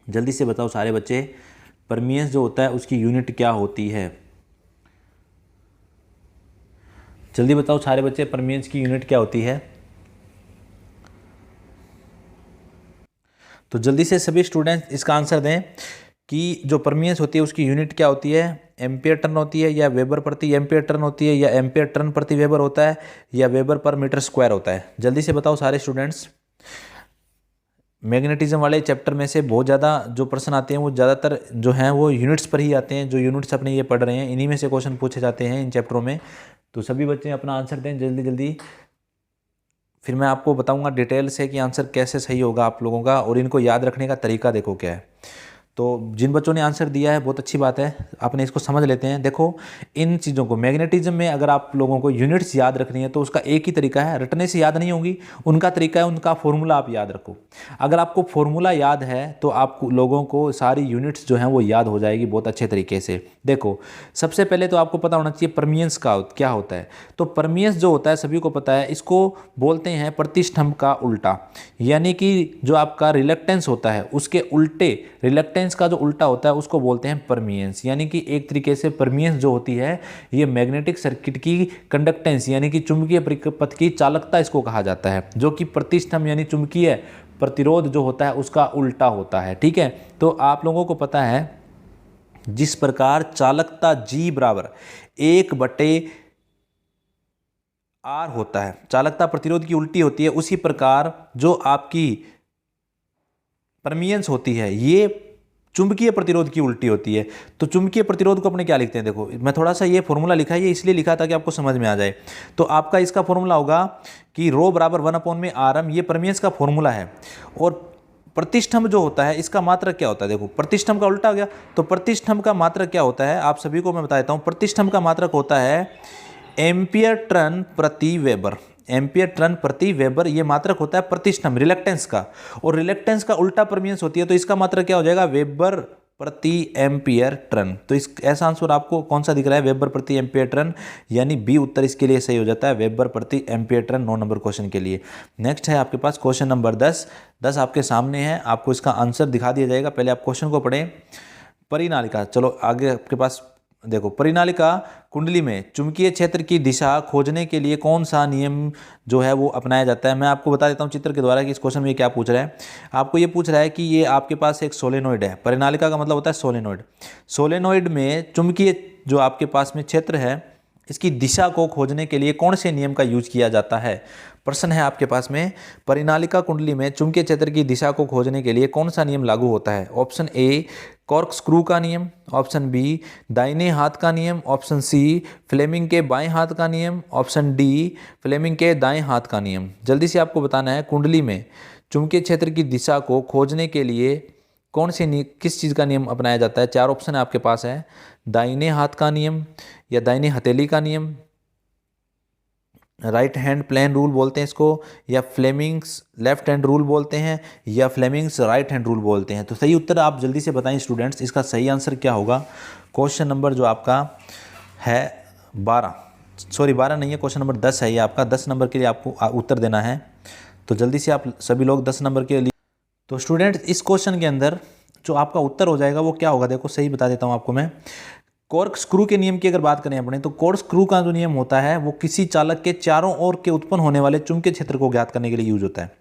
जल्दी से बताओ सारे बच्चे। परमियंस जो होता है उसकी यूनिट क्या होती है, जल्दी बताओ सारे बच्चे, परमियंस की यूनिट क्या होती है। तो जल्दी से सभी स्टूडेंट्स इसका आंसर दें कि जो परमियंस होती है उसकी यूनिट क्या होती है। एम्पियर टर्न होती है, या वेबर प्रति एम्पियर टर्न होती है, या एम्पियर टर्न प्रति वेबर होता है, या वेबर पर मीटर स्क्वायर होता है। जल्दी से बताओ सारे स्टूडेंट्स। मैग्नेटिज्म वाले चैप्टर में से बहुत ज़्यादा जो प्रश्न आते हैं वो ज़्यादातर जो हैं वो यूनिट्स पर ही आते हैं। जो यूनिट्स अपने ये पढ़ रहे हैं इन्हीं में से क्वेश्चन पूछे जाते हैं इन चैप्टरों में। तो सभी बच्चे अपना आंसर दें जल्दी जल्दी, फिर मैं आपको बताऊंगा डिटेल से कि आंसर कैसे सही होगा आप लोगों का, और इनको याद रखने का तरीका देखो क्या है। तो जिन बच्चों ने आंसर दिया है बहुत अच्छी बात है, आपने इसको समझ लेते हैं। देखो इन चीज़ों को मैग्नेटिज्म में अगर आप लोगों को यूनिट्स याद रखनी है तो उसका एक ही तरीका है, रटने से याद नहीं होगी। उनका तरीका है, उनका फॉर्मूला आप याद रखो। अगर आपको फॉर्मूला याद है तो आप लोगों को सारी यूनिट्स जो हैं वो याद हो जाएगी बहुत अच्छे तरीके से। देखो सबसे पहले तो आपको पता होना चाहिए परमियंस का क्या होता है। तो परमियंस जो होता है सभी को पता है, इसको बोलते हैं प्रतिष्ठम्भ का उल्टा। यानी कि जो आपका रिलक्टेंस होता है उसके उल्टे, रिलक्टेंस का जो उल्टा होता है उसको बोलते हैं परमियंस। यानी कि एक तरीके से परमियंस जो होती है ये मैग्नेटिक सर्किट की कंडक्टेंस यानी कि चुंबकीय पथ की चालकता इसको कहा जाता है, जो कि प्रतिष्ठम्भ यानी चुंबकीय प्रतिरोध जो होता है उसका उल्टा होता है। ठीक है, तो आप लोगों को पता है जिस प्रकार चालकता G बराबर 1/R होता है, चालकता प्रतिरोध की उल्टी होती है, उसी प्रकार जो आपकी परमियंस होती है ये चुंबकीय प्रतिरोध की उल्टी होती है। तो चुंबकीय प्रतिरोध को अपने क्या लिखते हैं, देखो मैं थोड़ा सा ये फॉर्मूला लिखा है, ये इसलिए लिखा था कि आपको समझ में आ जाए। तो आपका इसका फॉर्मूला होगा कि रो बराबर 1/Rm, ये परमियंस का फॉर्मूला है। और प्रतिष्ठम जो होता है इसका मात्रक क्या होता है, देखो प्रतिष्ठम का उल्टा हो गया, तो प्रतिष्ठम का मात्रक क्या होता है आप सभी को मैं बता देता हूँ। प्रतिष्ठम का मात्रक होता है एम्पियर टर्न प्रति वेबर, एम्पियर टर्न प्रति वेबर ये मात्रक होता है प्रतिष्ठम रिलक्टेंस का, और रिलक्टेंस का उल्टा परमियंस होती है, तो इसका मात्रक क्या हो जाएगा, वेबर प्रति एम्पियर टर्न। तो इस ऐसा आंसर आपको कौन सा दिख रहा है, वेबर प्रति एम्पियर टर्न, यानी बी उत्तर इसके लिए सही हो जाता है, वेबर प्रति एम्पियर टर्न 9 नंबर क्वेश्चन के लिए। नेक्स्ट है आपके पास क्वेश्चन नंबर 10 आपके सामने है, आपको इसका आंसर दिखा दिया जाएगा, पहले आप क्वेश्चन को पढ़ें। परिनालिका, चलो आगे आपके पास देखो, परिनालिका कुंडली में चुंबकीय क्षेत्र की दिशा खोजने के लिए कौन सा नियम जो है वो अपनाया जाता है। मैं आपको बता देता हूँ चित्र के द्वारा कि इस क्वेश्चन में क्या पूछ रहा है। आपको ये पूछ रहा है कि ये आपके पास एक सोलेनोइड है, परिनालिका का मतलब होता है सोलेनोइड। सोलेनोइड में चुंबकीय जो आपके पास में क्षेत्र है इसकी दिशा को खोजने के लिए कौन से नियम का यूज किया जाता है। प्रश्न है आपके पास में, परिनालिका कुंडली में चुंबकीय क्षेत्र की दिशा को खोजने के लिए कौन सा नियम लागू होता है। ऑप्शन ए कॉर्क स्क्रू का नियम, ऑप्शन बी दाहिने हाथ का नियम, ऑप्शन सी फ्लेमिंग के बाएं हाथ का नियम, ऑप्शन डी फ्लेमिंग के दाएं हाथ का नियम। जल्दी से आपको बताना है कुंडली में चुंबकीय क्षेत्र की दिशा को खोजने के लिए कौन से किस चीज़ का नियम अपनाया जाता है। 4 ऑप्शन आपके पास है, दाहिने हाथ का नियम या दाहिने हथेली का नियम, राइट हैंड प्लेन रूल बोलते हैं इसको, या फ्लेमिंग्स लेफ्ट हैंड रूल बोलते हैं, या फ्लेमिंग्स राइट हैंड रूल बोलते हैं। तो सही उत्तर आप जल्दी से बताएं स्टूडेंट्स, इसका सही आंसर क्या होगा। क्वेश्चन नंबर जो आपका है 12 नहीं है, क्वेश्चन नंबर 10 है ये आपका। 10 नंबर के लिए आपको उत्तर देना है, तो जल्दी से आप सभी लोग 10 नंबर के लिए। तो स्टूडेंट्स इस क्वेश्चन के अंदर जो आपका उत्तर हो जाएगा वो क्या होगा, देखो सही बता देता हूँ आपको मैं। कॉर्क स्क्रू के नियम की अगर बात करें अपने, तो कॉर्क स्क्रू का जो नियम होता है वो किसी चालक के चारों ओर के उत्पन्न होने वाले चुंबकीय क्षेत्र को ज्ञात करने के लिए यूज होता है।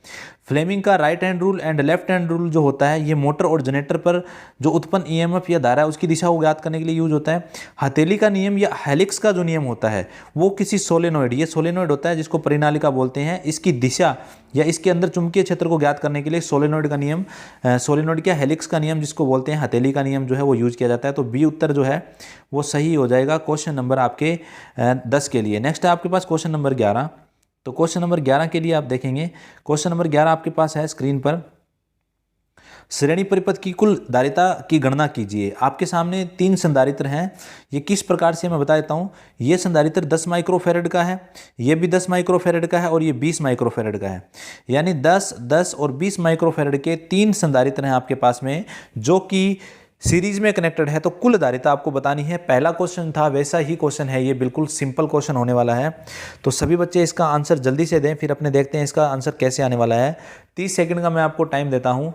फ्लेमिंग का right hand rule and left hand rule जो होता है ये मोटर और जनरेटर पर जो उत्पन्न ईएमएफ या धारा है उसकी दिशा को ज्ञात करने के लिए यूज होता है। हथेली का नियम या हेलिक्स का जो नियम होता है वो किसी सोलेनोइड, ये सोलेनोइड होता है जिसको परिनालिका बोलते हैं, इसकी दिशा या इसके अंदर चुंबकीय क्षेत्र को ज्ञात करने के लिए सोलेनोइड का नियम, सोलेनोइड क्या हेलिक्स का नियम जिसको बोलते हैं हथेली का नियम जो है वो यूज किया जाता है। तो बी उत्तर जो है वो सही हो जाएगा क्वेश्चन नंबर आपके 10 के लिए। नेक्स्ट है आपके पास क्वेश्चन नंबर 11। तो क्वेश्चन नंबर 11 के लिए आप देखेंगे, क्वेश्चन नंबर 11 आपके पास है स्क्रीन पर, श्रेणी परिपथ की कुल धारिता की गणना कीजिए। आपके सामने 3 संधारित्र हैं, ये किस प्रकार से मैं बता देता हूँ। ये संधारित्र 10 माइक्रोफेरेड का है, ये भी 10 माइक्रोफेरेड का है और ये 20 माइक्रोफेरेड का है, यानी 10, 10 और 20 माइक्रोफेरेड के 3 संधारित्र हैं आपके पास में जो कि सीरीज में कनेक्टेड है। तो कुल धारिता आपको बतानी है। पहला क्वेश्चन था वैसा ही क्वेश्चन है, ये बिल्कुल सिंपल क्वेश्चन होने वाला है। तो सभी बच्चे इसका आंसर जल्दी से दें, फिर अपने देखते हैं इसका आंसर कैसे आने वाला है। 30 सेकंड का मैं आपको टाइम देता हूं,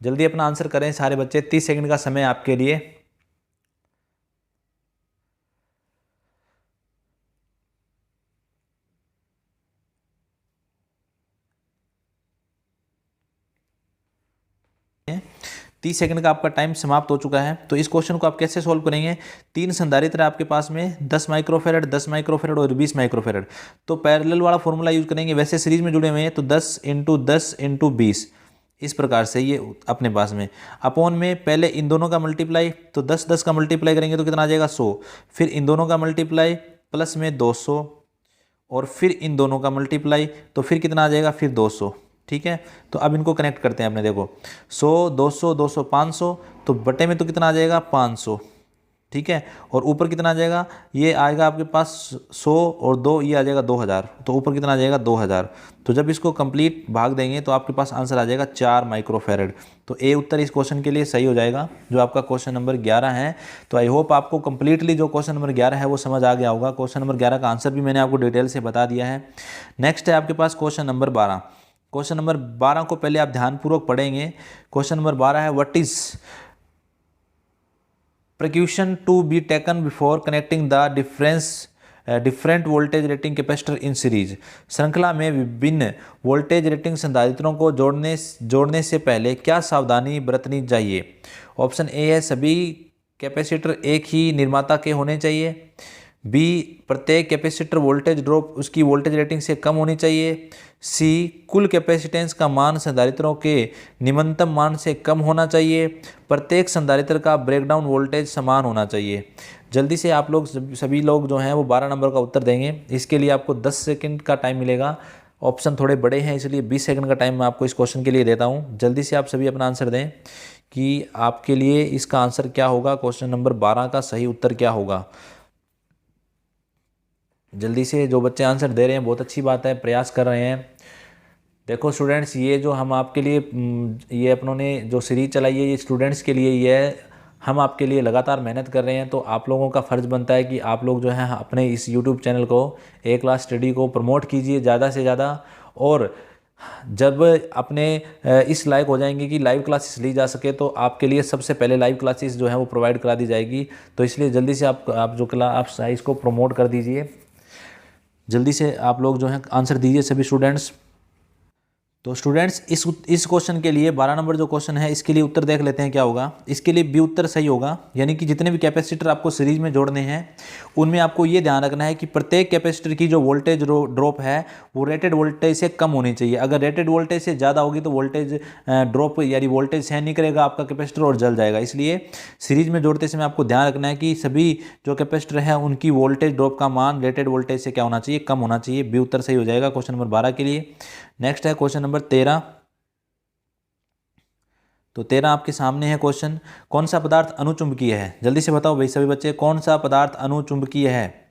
जल्दी अपना आंसर करें सारे बच्चे। 30 सेकंड का समय आपके लिए। तीस सेकंड का आपका टाइम समाप्त हो चुका है। तो इस क्वेश्चन को आप कैसे सोल्व करेंगे। 3 संधारित्र आपके पास में 10 माइक्रोफेरेड, 10 माइक्रोफेरेड और 20 माइक्रोफेरेड। तो पैरेलल वाला फॉर्मूला यूज करेंगे, वैसे सीरीज में जुड़े हुए हैं तो 10 × 10 × 20 इस प्रकार से ये अपने पास में अपॉन में पहले इन दोनों का मल्टीप्लाई, तो 10 10 का मल्टीप्लाई करेंगे तो कितना आ जाएगा 100, फिर इन दोनों का मल्टीप्लाई प्लस में 200 और फिर इन दोनों का मल्टीप्लाई तो फिर कितना आ जाएगा फिर 200। ठीक है, तो अब इनको कनेक्ट करते हैं अपने, देखो 100 200 200 500, तो बटे में तो कितना आ जाएगा 500। ठीक है, और ऊपर कितना आ जाएगा, ये आएगा आपके पास 100 और 2 ये आ जाएगा 2000, तो ऊपर कितना आ जाएगा 2000। तो जब इसको कंप्लीट भाग देंगे तो आपके पास आंसर आ जाएगा 4 माइक्रोफेरेड। तो ए उत्तर इस क्वेश्चन के लिए सही हो जाएगा जो आपका क्वेश्चन नंबर 11 है। तो आई होप आपको कंप्लीटली जो क्वेश्चन नंबर 11 है वो समझ आ गया होगा। क्वेश्चन नंबर 11 का आंसर भी मैंने आपको डिटेल से बता दिया है। नेक्स्ट है आपके पास क्वेश्चन नंबर 12। क्वेश्चन नंबर 12 को पहले आप ध्यानपूर्वक पढ़ेंगे। क्वेश्चन नंबर 12 है, what is precaution to be taken before connecting the different voltage rating capacitor in series। श्रृंखला में विभिन्न वोल्टेज रेटिंग संधारित्रों को जोड़ने से पहले क्या सावधानी बरतनी चाहिए। ऑप्शन ए है सभी कैपेसिटर एक ही निर्माता के होने चाहिए। बी, प्रत्येक कैपेसिटर वोल्टेज ड्रॉप उसकी वोल्टेज रेटिंग से कम होनी चाहिए। सी, कुल कैपेसिटेंस का मान संधारित्रों के निम्नतम मान से कम होना चाहिए। प्रत्येक संधारित्र का ब्रेकडाउन वोल्टेज समान होना चाहिए। जल्दी से आप लोग सभी लोग जो हैं वो 12 नंबर का उत्तर देंगे। इसके लिए आपको 10 सेकंड का टाइम मिलेगा। ऑप्शन थोड़े बड़े हैं इसलिए 20 सेकंड का टाइम मैं आपको इस क्वेश्चन के लिए देता हूं। जल्दी से आप सभी अपना आंसर दें कि आपके लिए इसका आंसर क्या होगा, क्वेश्चन नंबर 12 का सही उत्तर क्या होगा। जल्दी से जो बच्चे आंसर दे रहे हैं बहुत अच्छी बात है, प्रयास कर रहे हैं। देखो स्टूडेंट्स, ये जो हम आपके लिए ये अपनों ने जो सीरीज चलाई है ये स्टूडेंट्स के लिए ये हम आपके लिए लगातार मेहनत कर रहे हैं। तो आप लोगों का फ़र्ज़ बनता है कि आप लोग जो है अपने इस यूट्यूब चैनल को ए क्लास स्टडी को प्रमोट कीजिए ज़्यादा से ज़्यादा। और जब अपने इस लायक हो जाएंगे कि लाइव क्लासेस ली जा सके तो आपके लिए सबसे पहले लाइव क्लासेस जो है वो प्रोवाइड करा दी जाएगी। तो इसलिए जल्दी से आप जो क्लास आप इसको प्रमोट कर दीजिए। जल्दी से आप लोग जो हैं आंसर दीजिए सभी स्टूडेंट्स। तो स्टूडेंट्स इस क्वेश्चन के लिए 12 नंबर जो क्वेश्चन है इसके लिए उत्तर देख लेते हैं क्या होगा। इसके लिए बी उत्तर सही होगा, यानी कि जितने भी कैपेसिटर आपको सीरीज में जोड़ने हैं उनमें आपको ये ध्यान रखना है कि प्रत्येक कैपेसिटर की जो वोल्टेज ड्रॉप है वो रेटेड वोल्टेज से कम होनी चाहिए। अगर रेटेड वोल्टेज से ज़्यादा होगी तो वोल्टेज ड्रॉप यानी वोल्टेज सहन नहीं करेगा आपका कैपेसिटर और जल जाएगा। इसलिए सीरीज में जोड़ते समय आपको ध्यान रखना है कि सभी जो कैपेसिटर है उनकी वोल्टेज ड्रॉप का मान रेटेड वोल्टेज से क्या होना चाहिए, कम होना चाहिए। बी उत्तर सही हो जाएगा क्वेश्चन नंबर 12 के लिए। नेक्स्ट है क्वेश्चन नंबर 13। तो 13 आपके सामने है क्वेश्चन, कौन सा पदार्थ अनुचुंबकीय है। जल्दी से बताओ भाई सभी बच्चे, कौन सा पदार्थ अनुचुंबकीय है।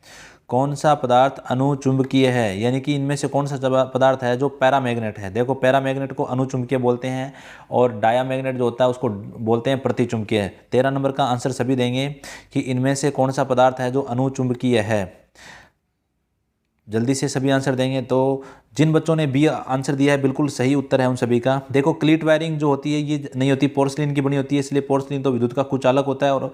कौन सा पदार्थ अनुचुंबकीय है, यानी कि इनमें से कौन सा पदार्थ है जो पैरामैग्नेट है। देखो पैरामैग्नेट को अनुचुंबकीय बोलते हैं और डायामैग्नेट जो होता है उसको बोलते हैं प्रतिचुंबकीय। 13 नंबर का आंसर सभी देंगे कि इनमें से कौन सा पदार्थ है जो अनुचुंबकीय है। जल्दी से सभी आंसर देंगे। तो जिन बच्चों ने बी आंसर दिया है बिल्कुल सही उत्तर है उन सभी का। देखो क्लीट वायरिंग जो होती है ये नहीं होती, पोर्सलिन की बनी होती है, इसलिए पोर्सलिन तो विद्युत का कुचालक होता है और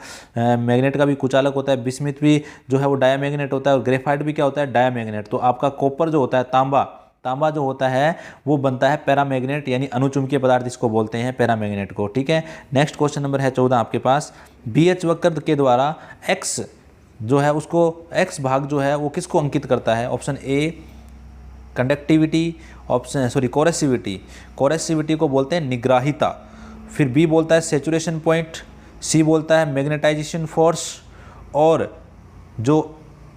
मैग्नेट का भी कुचालक होता है। बिस्मिथ भी जो है वो डायामैग्नेट होता है और ग्रेफाइट भी क्या होता है, डायामैग्नेट। तो आपका कॉपर जो होता है, तांबा जो होता है वो बनता है पैरामैग्नेट, यानी अनुचुंबकीय पदार्थ इसको बोलते हैं पैरामैग्नेट को। ठीक है, नेक्स्ट क्वेश्चन नंबर है 14 आपके पास। BH वक्र के द्वारा एक्स जो है उसको एक्स भाग जो है वो किसको अंकित करता है। ऑप्शन ए कंडक्टिविटी, कोरेसिविटी को बोलते हैं निग्राहिता। फिर बी बोलता है सेचुरेशन पॉइंट, सी बोलता है मैग्नेटाइजेशन फोर्स और जो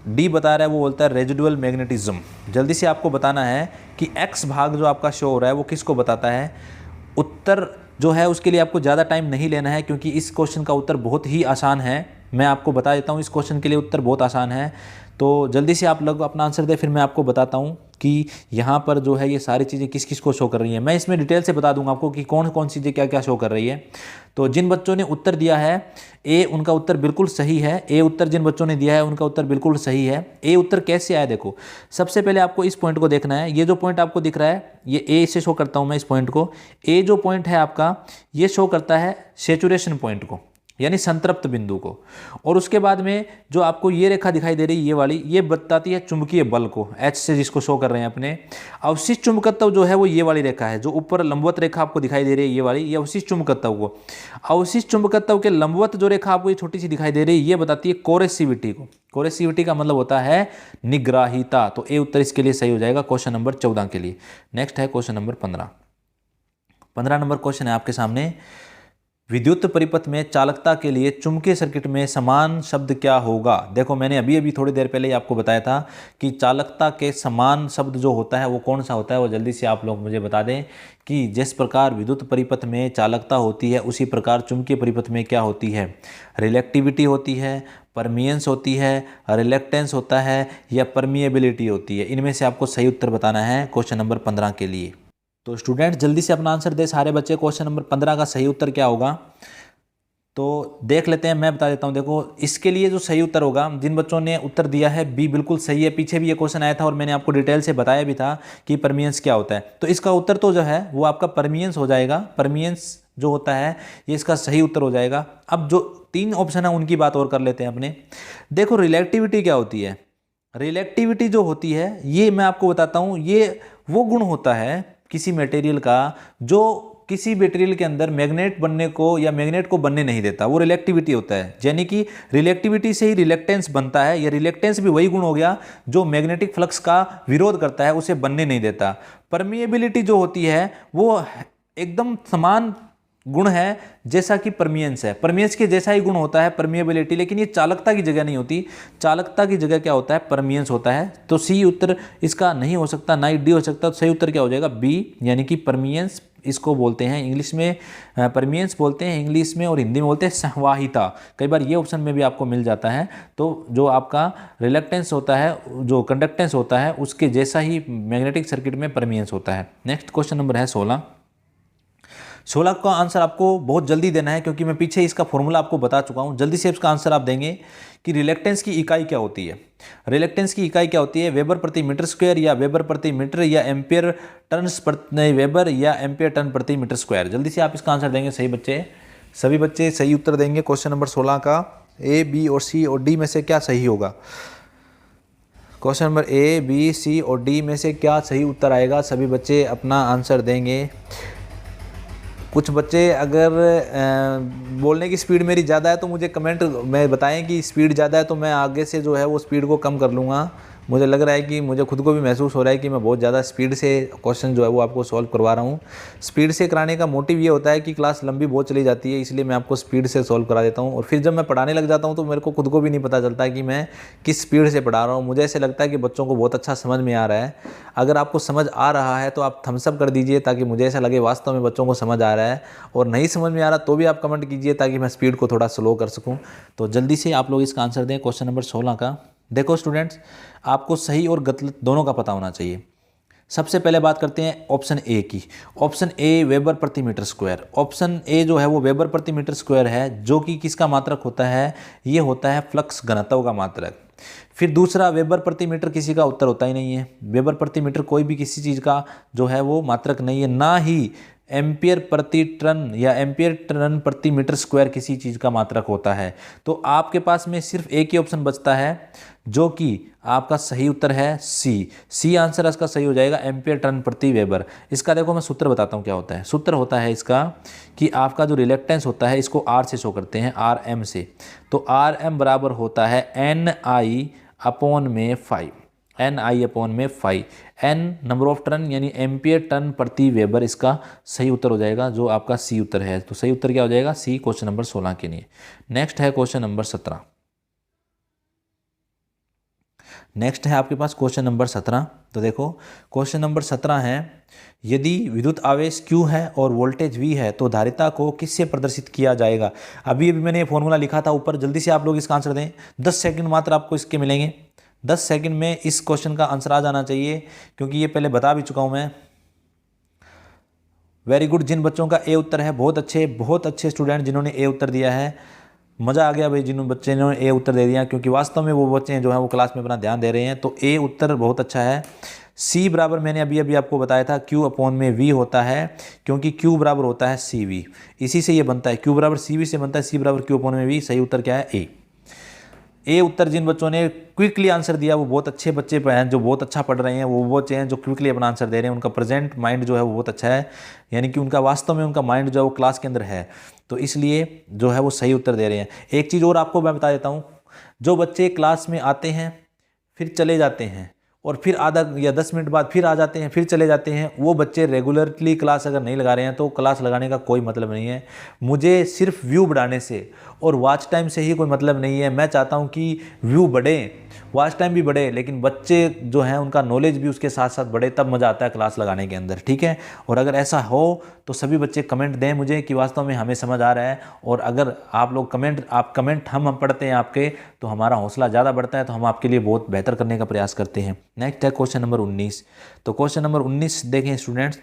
डी बता रहा है वो बोलता है रेजिडुअल मैग्नेटिज्म। जल्दी से आपको बताना है कि एक्स भाग जो आपका शो हो रहा है वो किसको बताता है। उत्तर जो है उसके लिए आपको ज़्यादा टाइम नहीं लेना है क्योंकि इस क्वेश्चन का उत्तर बहुत ही आसान है। मैं आपको बता देता हूँ इस क्वेश्चन के लिए उत्तर बहुत आसान है। तो जल्दी से आप लोग अपना आंसर दें, फिर मैं आपको बताता हूँ कि यहाँ पर जो है ये सारी चीज़ें किस किस को शो कर रही हैं। मैं इसमें डिटेल से बता दूंगा आपको कि कौन कौन सी चीज़ें क्या क्या शो कर रही है। तो जिन बच्चों ने उत्तर दिया है ए, उनका उत्तर बिल्कुल सही है। ए उत्तर जिन बच्चों ने दिया है उनका उत्तर बिल्कुल सही है। ए उत्तर कैसे आया देखो, सबसे पहले आपको इस पॉइंट को देखना है। ये जो पॉइंट आपको दिख रहा है ये ए से शो करता हूँ मैं इस पॉइंट को। ए जो पॉइंट है आपका ये शो करता है सेचुरेशन पॉइंट को, यानी संतृप्त बिंदु को। और उसके बाद में जो आपको ये रेखा दिखाई दे रही है ये वाली, ये बताती है चुंबकीय बल को, एच से जिसको शो कर रहे हैं अपने। अवशिष्ट चुंबकत्व जो है वो ये वाली रेखा है, जो ऊपर लंबवत रेखा आपको दिखाई दे रही है ये वाली, ये अवशिष्ट चुंबकत्व को। अवशिष्ट चुंबकत्व के लंबवत जो रेखा आपको ये छोटी सी दिखाई दे रही है ये बताती है कोरेसिविटी को। कोरेसिविटी का मतलब होता है निग्राहिता। तो ए उत्तर इसके लिए सही हो जाएगा क्वेश्चन नंबर 14 के लिए। नेक्स्ट है क्वेश्चन नंबर 15। 15 नंबर क्वेश्चन है आपके सामने, विद्युत परिपथ में चालकता के लिए चुंबकीय सर्किट में समान शब्द क्या होगा। देखो मैंने अभी थोड़ी देर पहले ही आपको बताया था कि चालकता के समान शब्द जो होता है वो कौन सा होता है। वो जल्दी से आप लोग मुझे बता दें कि जिस प्रकार विद्युत परिपथ में चालकता होती है उसी प्रकार चुंबकीय परिपथ में क्या होती है, रिलेक्टिविटी होती है, परमियंस होती है, रिलेक्टेंस होता है या परमिएबिलिटी होती है। इनमें से आपको सही उत्तर बताना है क्वेश्चन नंबर 15 के लिए। तो स्टूडेंट जल्दी से अपना आंसर दे सारे बच्चे, क्वेश्चन नंबर 15 का सही उत्तर क्या होगा। तो देख लेते हैं, मैं बता देता हूं। देखो इसके लिए जो सही उत्तर होगा, जिन बच्चों ने उत्तर दिया है बी बिल्कुल सही है। पीछे भी ये क्वेश्चन आया था और मैंने आपको डिटेल से बताया भी था कि परमियंस क्या होता है। तो इसका उत्तर तो जो है वो आपका परमियंस हो जाएगा। परमियंस जो होता है ये इसका सही उत्तर हो जाएगा। अब जो 3 ऑप्शन है उनकी बात और कर लेते हैं अपने। देखो रिलेक्टिविटी क्या होती है। रिलेक्टिविटी जो होती है ये मैं आपको बताता हूँ, ये वो गुण होता है किसी मटेरियल का जो किसी मटेरियल के अंदर मैग्नेट बनने को या मैग्नेट को बनने नहीं देता, वो रिलेक्टिविटी होता है। यानी कि रिलेक्टिविटी से ही रिलेक्टेंस बनता है, या रिलेक्टेंस भी वही गुण हो गया जो मैग्नेटिक फ्लक्स का विरोध करता है, उसे बनने नहीं देता। परमिएबिलिटी जो होती है वो एकदम समान गुण है जैसा कि परमियंस है, परमियंस के जैसा ही गुण होता है परमिएबिलिटी, लेकिन ये चालकता की जगह नहीं होती। चालकता की जगह क्या होता है? परमियंस होता है। तो सी उत्तर इसका नहीं हो सकता, ना ही डी हो सकता। तो सही उत्तर क्या हो जाएगा? बी, यानी कि परमियंस। इसको बोलते हैं इंग्लिश में परमियंस बोलते हैं इंग्लिश में, और हिंदी में बोलते हैं संवाहिता। कई बार ये ऑप्शन में भी आपको मिल जाता है। तो जो आपका रिलक्टेंस होता है, जो कंडक्टेंस होता है, उसके जैसा ही मैग्नेटिक सर्किट में परमियंस होता है। नेक्स्ट क्वेश्चन नंबर है 16। 16 का आंसर आपको बहुत जल्दी देना है, क्योंकि मैं पीछे इसका फॉर्मूला आपको बता चुका हूं। जल्दी से इसका आंसर आप देंगे कि रिलेक्टेंस की इकाई क्या होती है। रिलेक्टेंस की इकाई क्या होती है? वेबर प्रति मीटर स्क्वायर, या वेबर प्रति मीटर, या एम्पियर टर्न्स प्रति वेबर, या एम्पियर टर्न प्रति मीटर स्क्वायर। जल्दी से आप इसका आंसर देंगे। सही बच्चे, सभी बच्चे सही उत्तर देंगे। क्वेश्चन नंबर 16 का ए, बी और सी और डी में से क्या सही होगा? क्वेश्चन नंबर ए, बी, सी और डी में से क्या सही उत्तर आएगा? सभी बच्चे अपना आंसर देंगे। कुछ बच्चे अगर बोलने की स्पीड मेरी ज़्यादा है तो मुझे कमेंट में बताएं कि स्पीड ज़्यादा है, तो मैं आगे से जो है वो स्पीड को कम कर लूँगा। मुझे लग रहा है कि मुझे खुद को भी महसूस हो रहा है कि मैं बहुत ज़्यादा स्पीड से क्वेश्चन जो है वो आपको सॉल्व करवा रहा हूँ। स्पीड से कराने का मोटिव ये होता है कि क्लास लंबी बहुत चली जाती है, इसलिए मैं आपको स्पीड से सॉल्व करा देता हूँ। और फिर जब मैं पढ़ाने लग जाता हूँ तो मेरे को खुद को भी नहीं पता चलता कि मैं किस स्पीड से पढ़ा रहा हूँ। मुझे ऐसे लगता है कि बच्चों को बहुत अच्छा समझ में आ रहा है। अगर आपको समझ आ रहा है तो आप थम्स अप कर दीजिए, ताकि मुझे ऐसा लगे वास्तव में बच्चों को समझ आ रहा है। और नहीं समझ में आ रहा तो भी आप कमेंट कीजिए, ताकि मैं स्पीड को थोड़ा स्लो कर सकूँ। तो जल्दी से आप लोग इसका आंसर दें क्वेश्चन नंबर 16 का। देखो स्टूडेंट्स, आपको सही और गलत दोनों का पता होना चाहिए। सबसे पहले बात करते हैं ऑप्शन ए की। ऑप्शन ए वेबर प्रति मीटर स्क्वायर। ऑप्शन ए जो है वो वेबर प्रति मीटर स्क्वायर है, जो कि किसका मात्रक होता है? ये होता है फ्लक्स घनत्व का मात्रक। फिर दूसरा, वेबर प्रति मीटर किसी का उत्तर होता ही नहीं है। वेबर प्रति मीटर कोई भी किसी चीज़ का जो है वो मात्रक नहीं है, ना ही एम्पियर प्रति टन या एम्पियर टन प्रति मीटर स्क्वायर किसी चीज़ का मात्रक होता है। तो आपके पास में सिर्फ एक ही ऑप्शन बचता है, जो कि आपका सही उत्तर है सी आंसर इसका सही हो जाएगा, एम्पियर टन प्रति वेबर। इसका देखो मैं सूत्र बताता हूँ क्या होता है। सूत्र होता है इसका कि आपका जो रिलेक्टेंस होता है इसको आर से शो करते हैं, आर एम से। तो आर एम बराबर होता है एन आई अपॉन में 5, एन आई अपॉन में 5। एन नंबर ऑफ टर्न यानी एम्पियर टन प्रति वेबर, इसका सही उत्तर हो जाएगा, जो आपका सी उत्तर है। तो सही उत्तर क्या हो जाएगा? सी, क्वेश्चन नंबर 16 के लिए। नेक्स्ट है क्वेश्चन नंबर 17। नेक्स्ट है आपके पास क्वेश्चन नंबर 17। तो देखो क्वेश्चन नंबर 17 है, यदि विद्युत आवेश Q है और वोल्टेज V है तो धारिता को किससे प्रदर्शित किया जाएगा? अभी मैंने ये फॉर्मूला लिखा था ऊपर। जल्दी से आप लोग इसका आंसर दें। 10 सेकंड मात्र आपको इसके मिलेंगे। 10 सेकंड में इस क्वेश्चन का आंसर आ जाना चाहिए, क्योंकि ये पहले बता भी चुका हूँ मैं। Very good. जिन बच्चों का ए उत्तर है, बहुत अच्छे स्टूडेंट जिन्होंने ए उत्तर दिया है, मज़ा आ गया भाई जिन बच्चे ने ए उत्तर दे दिया, क्योंकि वास्तव में वो बच्चे जो हैं वो क्लास में अपना ध्यान दे रहे हैं। तो ए उत्तर बहुत अच्छा है। सी बराबर मैंने अभी आपको बताया था Q अपॉन में V होता है, क्योंकि Q बराबर होता है CV। इसी से ये बनता है, Q बराबर CV से बनता है, C बराबर Q अपॉन में V। सही उत्तर क्या है? ए उत्तर जिन बच्चों ने क्विकली आंसर दिया वो बहुत अच्छे बच्चे हैं, जो बहुत अच्छा पढ़ रहे हैं। वो बच्चे हैं जो क्विकली अपना आंसर दे रहे हैं। उनका प्रेजेंट माइंड जो है वो बहुत अच्छा है, यानी कि उनका वास्तव में उनका माइंड जो है वो क्लास के अंदर है, तो इसलिए जो है वो सही उत्तर दे रहे हैं। एक चीज़ और आपको मैं बता देता हूँ, जो बच्चे क्लास में आते हैं फिर चले जाते हैं और फिर आधा या 10 मिनट बाद फिर आ जाते हैं फिर चले जाते हैं, वो बच्चे रेगुलरली क्लास अगर नहीं लगा रहे हैं तो क्लास लगाने का कोई मतलब नहीं है। मुझे सिर्फ व्यू बढ़ाने से और वॉच टाइम से ही कोई मतलब नहीं है। मैं चाहता हूं कि व्यू बढ़े, वॉच टाइम भी बढ़े, लेकिन बच्चे जो हैं उनका नॉलेज भी उसके साथ साथ बढ़े, तब मज़ा आता है क्लास लगाने के अंदर। ठीक है, और अगर ऐसा हो तो सभी बच्चे कमेंट दें मुझे कि वास्तव में हमें समझ आ रहा है। और अगर आप लोग कमेंट हम पढ़ते हैं आपके, तो हमारा हौसला ज़्यादा बढ़ता है, तो हम आपके लिए बहुत बेहतर करने का प्रयास करते हैं। नेक्स्ट है क्वेश्चन नंबर 19। तो क्वेश्चन नंबर 19 देखें स्टूडेंट्स,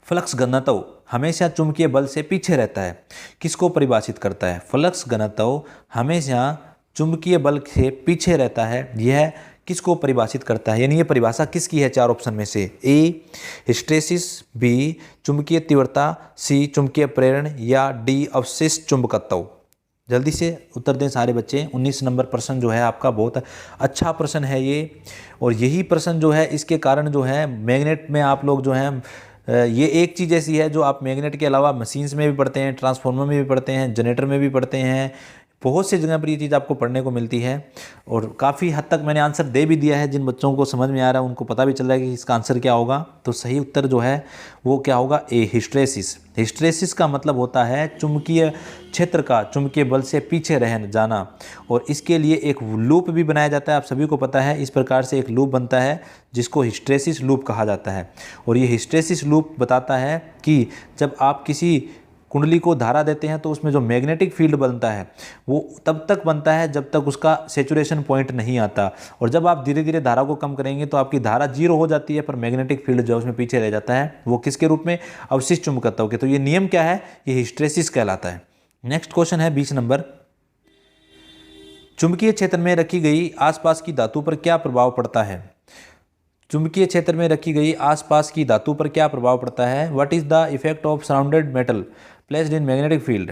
फ्लक्स घनत्व हमेशा चुंबकीय बल से पीछे रहता है, किसको परिभाषित करता है? फ्लक्स घनत्व हमेशा चुंबकीय बल से पीछे रहता है, यह किसको परिभाषित करता है? यानी ये परिभाषा किसकी है? चार ऑप्शन में से ए हिस्टेरिसिस, बी चुंबकीय तीव्रता, सी चुंबकीय प्रेरण, या डी अवशिष्ट चुंबकत्व। जल्दी से उत्तर दें सारे बच्चे। 19 नंबर प्रश्न जो है आपका बहुत अच्छा प्रश्न है ये, और यही प्रश्न जो है इसके कारण जो है मैग्नेट में आप लोग जो हैं ये एक चीज़ ऐसी है जो आप मैग्नेट के अलावा मशीन्स में भी पढ़ते हैं, ट्रांसफार्मर में भी पढ़ते हैं, जनरेटर में भी पढ़ते हैं, बहुत सी जगह पर ये चीज़ आपको पढ़ने को मिलती है। और काफ़ी हद तक मैंने आंसर दे भी दिया है, जिन बच्चों को समझ में आ रहा है उनको पता भी चल रहा है कि इसका आंसर क्या होगा। तो सही उत्तर जो है वो क्या होगा, ए, हिस्ट्रेसिस। हिस्ट्रेसिस का मतलब होता है चुंबकीय क्षेत्र का चुंबकीय बल से पीछे रह जाना, और इसके लिए एक लूप भी बनाया जाता है, आप सभी को पता है। इस प्रकार से एक लूप बनता है जिसको हिस्ट्रेसिस लूप कहा जाता है। और ये हिस्ट्रेसिस लूप बताता है कि जब आप किसी कुंडली को धारा देते हैं तो उसमें जो मैग्नेटिक फील्ड बनता है वो तब तक बनता है जब तक उसका सैचुरेशन पॉइंट नहीं आता, और जब आप धीरे धीरे धारा को कम करेंगे तो आपकी धारा जीरो हो जाती है, पर मैग्नेटिक फील्ड जो है उसमें पीछे रह जाता है। वो किसके रूप में, अवशिष्ट चुंबकत्व के। तो ये नियम क्या है, ये हिस्ट्रेसिस कहलाता है। नेक्स्ट क्वेश्चन है 20 नंबर, चुंबकीय क्षेत्र में रखी गई आसपास की धातु पर क्या प्रभाव पड़ता है। चुंबकीय क्षेत्र में रखी गई आसपास की धातु पर क्या प्रभाव पड़ता है। What is the effect of surrounded metal placed in magnetic field.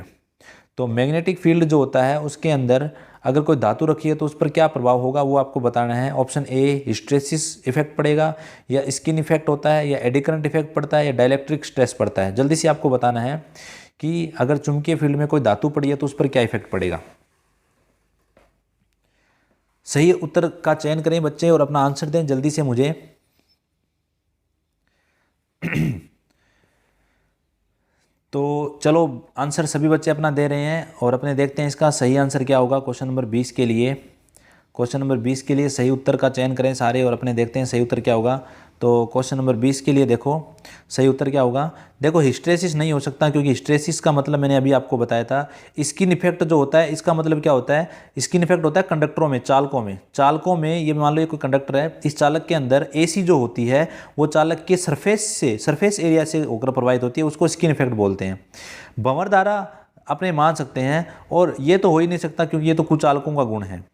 तो मैग्नेटिक फील्ड जो होता है उसके अंदर अगर कोई धातु रखी है तो उस पर क्या प्रभाव होगा वो आपको बताना है। ऑप्शन ए, हिस्ट्रेसिस इफेक्ट पड़ेगा, या स्किन इफेक्ट होता है, या एडी करंट इफेक्ट पड़ता है, या डाइलेक्ट्रिक स्ट्रेस पड़ता है। जल्दी से आपको बताना है कि अगर चुंबकीय फील्ड में कोई धातु पड़ी है तो उस पर क्या इफेक्ट पड़ेगा। सही उत्तर का चयन करें बच्चे और अपना आंसर दें जल्दी से मुझे। तो चलो आंसर सभी बच्चे अपना दे रहे हैं और अपने देखते हैं इसका सही आंसर क्या होगा। क्वेश्चन नंबर 20 के लिए, क्वेश्चन नंबर 20 के लिए सही उत्तर का चयन करें सारे और अपने देखते हैं सही उत्तर क्या होगा। तो क्वेश्चन नंबर 20 के लिए देखो सही उत्तर क्या होगा। देखो हिस्ट्रेसिस नहीं हो सकता, क्योंकि हिस्ट्रेसिस का मतलब मैंने अभी आपको बताया था। स्किन इफेक्ट जो होता है इसका मतलब क्या होता है, स्किन इफेक्ट होता है कंडक्टरों में, चालकों में ये मान लो ये कोई कंडक्टर है, इस चालक के अंदर एसी जो होती है वो चालक के सरफेस एरिया से होकर प्रवाहित होती है, उसको स्किन इफेक्ट बोलते हैं। भंवर धारा अपने मान सकते हैं, और ये तो हो ही नहीं सकता क्योंकि ये तो कुचालकों का गुण है।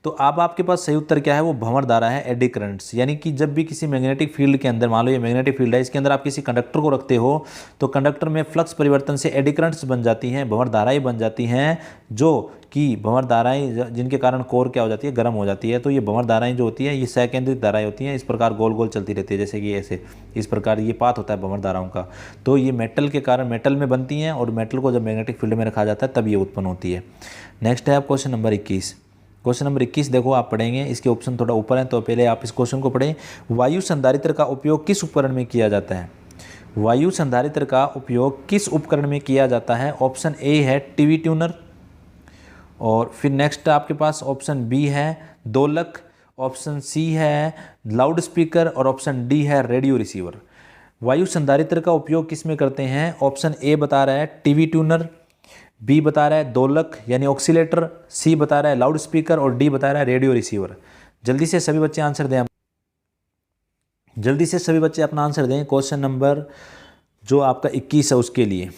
तो अब आपके पास सही उत्तर क्या है, वो भंवर धारा है, एडी करंट्स। यानी कि जब भी किसी मैग्नेटिक फील्ड के अंदर, मान लो ये मैग्नेटिक फील्ड है, इसके अंदर आप किसी कंडक्टर को रखते हो तो कंडक्टर में फ्लक्स परिवर्तन से एडी करंट्स बन जाती हैं, भंवर धाराएं बन जाती हैं, जो कि भंवर धाराएं जिनके कारण कोर क्या हो जाती है, गर्म हो जाती है। तो ये भंवर धाराएं जो होती हैं ये सकेंद्रित धाराएं होती हैं, इस प्रकार गोल गोल चलती रहती है, जैसे कि ऐसे इस प्रकार ये पाथ होता है भंवर धाराओं का। तो ये मेटल के कारण मेटल में बनती हैं, और मेटल को जब मैग्नेटिक फील्ड में रखा जाता है तब ये उत्पन्न होती है। नेक्स्ट है आप क्वेश्चन नंबर 21। क्वेश्चन नंबर 21 देखो आप पढ़ेंगे, इसके ऑप्शन थोड़ा ऊपर हैं तो पहले आप इस क्वेश्चन को पढ़ें। वायु संधारित्र का उपयोग किस उपकरण में किया जाता है। वायु संधारित्र का उपयोग किस उपकरण में किया जाता है। ऑप्शन ए है टीवी ट्यूनर, और फिर नेक्स्ट आपके पास ऑप्शन बी है दोलक, ऑप्शन सी है लाउड स्पीकर, और ऑप्शन डी है रेडियो रिसीवर। वायु संधारित्र का उपयोग किस में करते हैं। ऑप्शन ए बता रहा है टीवी ट्यूनर, बी बता रहा है दोलक यानी ऑक्सीलेटर, सी बता रहा है लाउड स्पीकर, और डी बता रहा है रेडियो रिसीवर। जल्दी से सभी बच्चे आंसर दें, जल्दी से सभी बच्चे अपना आंसर दें। क्वेश्चन नंबर जो आपका 21 है उसके लिए।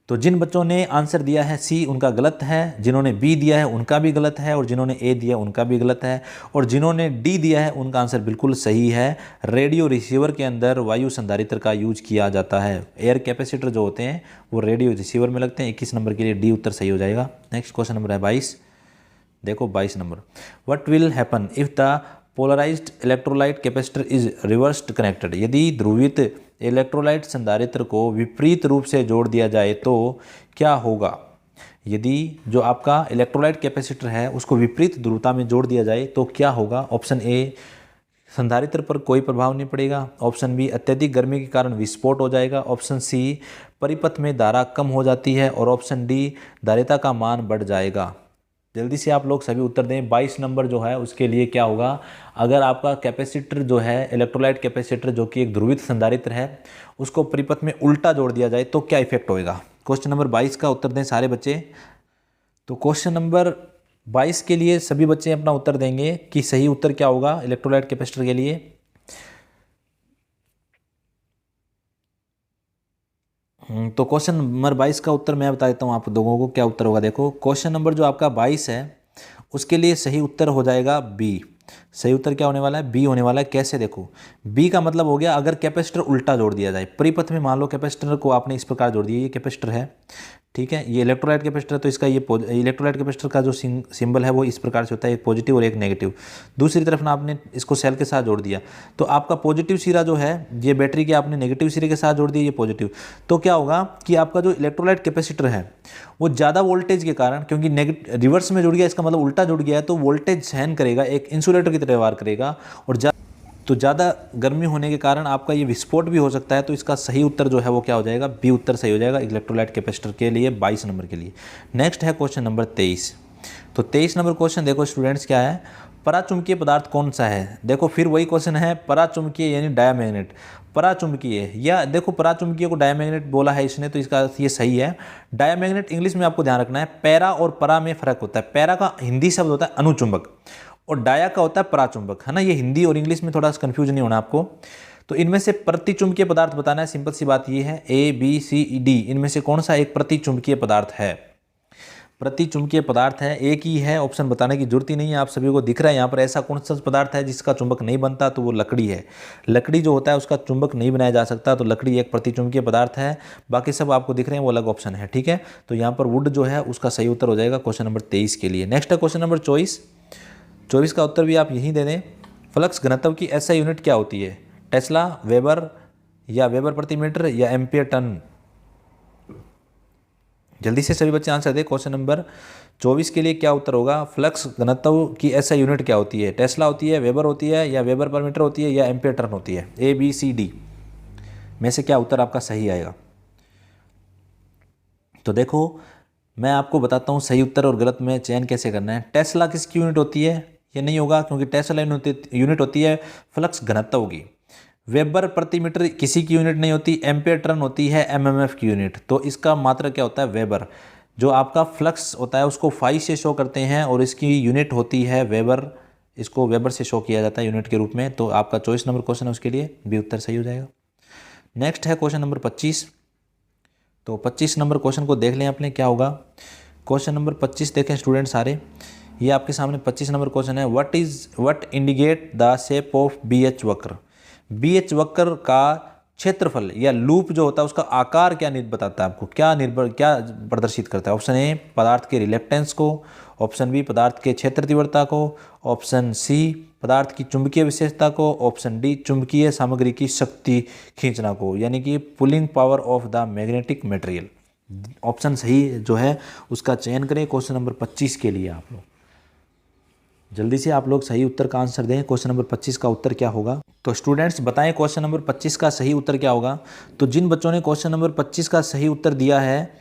तो जिन बच्चों ने आंसर दिया है सी उनका गलत है, जिन्होंने बी दिया है उनका भी गलत है, और जिन्होंने ए दिया उनका भी गलत है, और जिन्होंने डी दिया है उनका आंसर बिल्कुल सही है। रेडियो रिसीवर के अंदर वायु संधारित्र का यूज किया जाता है। एयर कैपेसिटर जो होते हैं वो रेडियो रिसीवर में लगते हैं। 21 नंबर के लिए डी उत्तर सही हो जाएगा। नेक्स्ट क्वेश्चन नंबर है 22। देखो 22 नंबर, what will happen if the polarised electrolyte capacitor is reversed connected. यदि ध्रुवित इलेक्ट्रोलाइट संधारित्र को विपरीत रूप से जोड़ दिया जाए तो क्या होगा। यदि जो आपका इलेक्ट्रोलाइट कैपेसिटर है उसको विपरीत ध्रुवता में जोड़ दिया जाए तो क्या होगा। ऑप्शन ए, संधारित्र पर कोई प्रभाव नहीं पड़ेगा। ऑप्शन बी, अत्यधिक गर्मी के कारण विस्फोट हो जाएगा। ऑप्शन सी, परिपथ में धारा कम हो जाती है, और ऑप्शन डी, धारिता का मान बढ़ जाएगा। जल्दी से आप लोग सभी उत्तर दें। 22 नंबर जो है उसके लिए क्या होगा, अगर आपका कैपेसिटर जो है इलेक्ट्रोलाइट कैपेसिटर जो कि एक ध्रुवित संधारित्र है उसको परिपथ में उल्टा जोड़ दिया जाए तो क्या इफेक्ट होएगा। क्वेश्चन नंबर 22 का उत्तर दें सारे बच्चे। तो क्वेश्चन नंबर 22 के लिए सभी बच्चे अपना उत्तर देंगे कि सही उत्तर क्या होगा इलेक्ट्रोलाइट कैपेसिटर के लिए। तो क्वेश्चन नंबर 22 का उत्तर मैं बता देता हूँ आप लोगों को क्या उत्तर होगा। देखो क्वेश्चन नंबर जो आपका 22 है उसके लिए सही उत्तर हो जाएगा बी। सही उत्तर क्या होने वाला है, बी होने वाला है। कैसे, देखो बी का मतलब हो गया अगर कैपेसिटर उल्टा जोड़ दिया जाए परिपथ में। मान लो कैपेसिटर को आपने इस प्रकार जोड़ दिया, ये कैपेसिटर है, ठीक है। ये इलेक्ट्रोलाइट कैपेसिटर, तो इसका ये इलेक्ट्रोलाइट कैपेसिटर का जो सिंबल है वो इस प्रकार से होता है, एक पॉजिटिव और एक नेगेटिव। दूसरी तरफ ना आपने इसको सेल के साथ जोड़ दिया, तो आपका पॉजिटिव सिरा जो है ये बैटरी के आपने नेगेटिव सिरे के साथ जोड़ दिया, ये पॉजिटिव। तो क्या होगा कि आपका जो इलेक्ट्रोलाइट कैपेसिटर है वो ज़्यादा वोल्टेज के कारण, क्योंकि रिवर्स में जुड़ गया, इसका मतलब उल्टा जुड़ गया है, तो वोल्टेज सहन करेगा, एक इंसुलेटर की तरह व्यवहार करेगा, और तो ज़्यादा गर्मी होने के कारण आपका ये विस्फोट भी हो सकता है। तो इसका सही उत्तर जो है वो क्या हो जाएगा, बी उत्तर सही हो जाएगा इलेक्ट्रोलाइट कैपेसिटर के लिए 22 नंबर के लिए। नेक्स्ट है क्वेश्चन नंबर 23। तो 23 नंबर क्वेश्चन देखो स्टूडेंट्स क्या है, पराचुंबकीय पदार्थ कौन सा है। देखो फिर वही क्वेश्चन है, पराचुंबकीय यानी डायमैग्नेट, पराचुंबकीय, या देखो पराचुंबकीय को डायमैग्नेट बोला है इसने, तो इसका ये सही है। डायमैग्नेट इंग्लिश में आपको ध्यान रखना है, पैरा और परा में फर्क होता है। पैरा का हिंदी शब्द होता है अनुचुंबक, और डाया का होता है पराचुंबक, है ना। ये हिंदी और इंग्लिश में थोड़ा सा कंफ्यूज नहीं होना आपको। तो इनमें से प्रतिचुंबकीय पदार्थ बताना है, सिंपल सी बात ये है, ए बी सी डी, इनमें से कौन सा एक प्रतिचुंबकीय पदार्थ है। प्रतिचुंबकीय पदार्थ है, एक ही है, ऑप्शन बताने की जरूरत ही नहीं है, आप सभी को दिख रहा है यहाँ पर। ऐसा कौन सा पदार्थ है जिसका चुंबक नहीं बनता, तो वो लकड़ी है। लकड़ी जो होता है उसका चुंबक नहीं बनाया जा सकता, तो लकड़ी एक प्रतिचुंबकीय पदार्थ है। बाकी सब आपको दिख रहे हैं वो अलग ऑप्शन है, ठीक है। तो यहाँ पर वुड जो है उसका सही उत्तर हो जाएगा क्वेश्चन नंबर 23 के लिए। नेक्स्ट है क्वेश्चन नंबर 24 का उत्तर भी आप यहीं दे दें। फ्लक्स घनत्व की एसआई यूनिट क्या होती है, टेस्ला, वेबर, या वेबर प्रति मीटर, या एम्पियर टन। जल्दी से सभी बच्चे आंसर दें। क्वेश्चन नंबर 24 के लिए क्या उत्तर होगा, फ्लक्स घनत्व की एसआई यूनिट क्या होती है, टेस्ला होती है, वेबर होती है, या वेबर पर मीटर होती है, या एम्पियर टन होती है। ए बी सी डी में से क्या उत्तर आपका सही आएगा। तो देखो मैं आपको बताता हूँ सही उत्तर और गलत में चयन कैसे करना है। टेस्ला किसकी यूनिट होती है, ये नहीं होगा, क्योंकि टेस्ला यूनिट होती है फ्लक्स घनत्व की। वेबर प्रति मीटर किसी की यूनिट नहीं होती, एम्पियर टर्न होती है एमएमएफ की यूनिट। तो इसका मात्रक क्या होता है, वेबर। जो आपका फ्लक्स होता है उसको फाई से शो करते हैं, और इसकी यूनिट होती है वेबर, इसको वेबर से शो किया जाता है यूनिट के रूप में। तो आपका 24 नंबर क्वेश्चन है, उसके लिए बी उत्तर सही हो जाएगा। नेक्स्ट है क्वेश्चन नंबर 25। तो 25 नंबर क्वेश्चन को देख लें आपने क्या होगा। क्वेश्चन नंबर 25 देखें स्टूडेंट सारे, ये आपके सामने 25 नंबर क्वेश्चन है। What indicate the shape of BH वक्र। BH वक्र का क्षेत्रफल या लूप जो होता है उसका आकार क्या बताता है आपको, क्या प्रदर्शित करता है। ऑप्शन ए पदार्थ के रिलेक्टेंस को, ऑप्शन बी पदार्थ के क्षेत्र तीव्रता को, ऑप्शन सी पदार्थ की चुंबकीय विशेषता को, ऑप्शन डी चुंबकीय सामग्री की शक्ति खींचना को, यानी कि pulling power of the magnetic material. Option सही जो है उसका चयन करें क्वेश्चन नंबर 25 के लिए। आप लोग जल्दी से आप लोग सही उत्तर का आंसर दें। क्वेश्चन नंबर 25 का उत्तर क्या होगा, तो स्टूडेंट्स बताएं क्वेश्चन नंबर 25 का सही उत्तर क्या होगा। तो जिन बच्चों ने क्वेश्चन नंबर 25 का सही उत्तर दिया है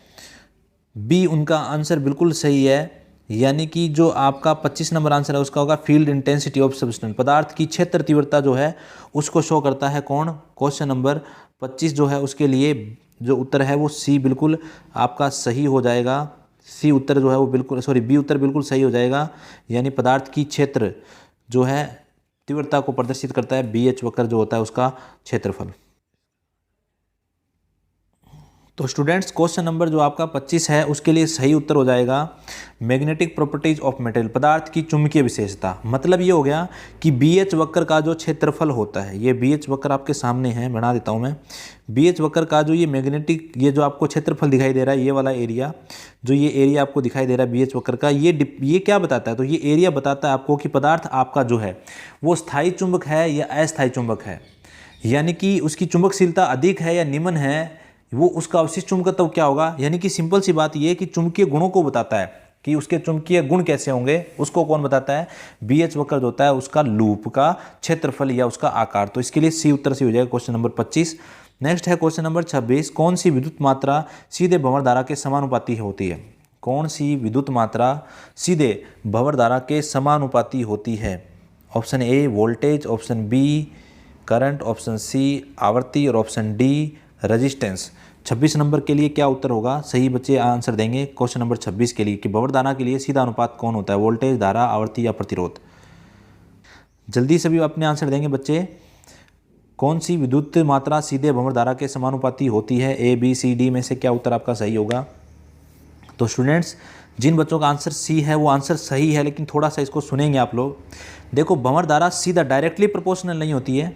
बी, उनका आंसर बिल्कुल सही है। यानी कि जो आपका 25 नंबर आंसर है उसका होगा फील्ड इंटेंसिटी ऑफ सब्सटेंस, पदार्थ की क्षेत्र तीव्रता जो है उसको शो करता है कौन। क्वेश्चन नंबर 25 जो है उसके लिए जो उत्तर है वो सी बिल्कुल आपका सही हो जाएगा। सी उत्तर जो है वो बिल्कुल बी उत्तर बिल्कुल सही हो जाएगा। यानी पदार्थ की क्षेत्र जो है तीव्रता को प्रदर्शित करता है, BH वक्र जो होता है उसका क्षेत्रफल। तो स्टूडेंट्स क्वेश्चन नंबर जो आपका 25 है उसके लिए सही उत्तर हो जाएगा मैग्नेटिक प्रॉपर्टीज ऑफ मटेरियल, पदार्थ की चुंबकीय विशेषता। मतलब ये हो गया कि BH वक्र का जो क्षेत्रफल होता है, ये BH वक्र आपके सामने है, बना देता हूँ मैं। BH वक्र का जो ये मैग्नेटिक, ये जो आपको क्षेत्रफल दिखाई दे रहा है, ये वाला एरिया, जो ये एरिया आपको दिखाई दे रहा है BH वक्र का, ये क्या बताता है, तो ये एरिया बताता है आपको कि पदार्थ आपका जो है वो स्थायी चुंबक है या अस्थायी चुंबक है। यानी कि उसकी चुंबकशीलता अधिक है या निम्न है, वो उसका अवशिष्ट चुंबकत्व क्या होगा। यानी कि सिंपल सी बात ये है कि चुंबकीय गुणों को बताता है कि उसके चुंबकीय गुण कैसे होंगे, उसको कौन बताता है, BH वक्र जो होता है उसका लूप का क्षेत्रफल या उसका आकार। तो इसके लिए सी उत्तर से हो जाएगा क्वेश्चन नंबर 25। नेक्स्ट है क्वेश्चन नंबर 26। कौन सी विद्युत मात्रा सीधे भंवर धारा के समानुपाती होती है। कौन सी विद्युत मात्रा सीधे भंवर धारा के समानुपाती होती है। Option A voltage, option B current, option C आवृत्ति, और ऑप्शन डी रेजिस्टेंस। 26 नंबर के लिए क्या उत्तर होगा, सही बच्चे आंसर देंगे क्वेश्चन नंबर 26 के लिए कि भंवर धारा के लिए सीधा अनुपात कौन होता है, वोल्टेज, धारा, आवृत्ति या प्रतिरोध। जल्दी से भी अपने आंसर देंगे बच्चे। कौन सी विद्युत मात्रा सीधे भंवर धारा के समानुपाती होती है, ए बी सी डी में से क्या उत्तर आपका सही होगा। तो स्टूडेंट्स जिन बच्चों का आंसर सी है वो आंसर सही है, लेकिन थोड़ा सा इसको सुनेंगे आप लोग। देखो भंवर धारा सीधा डायरेक्टली प्रोपोर्शनल नहीं होती है,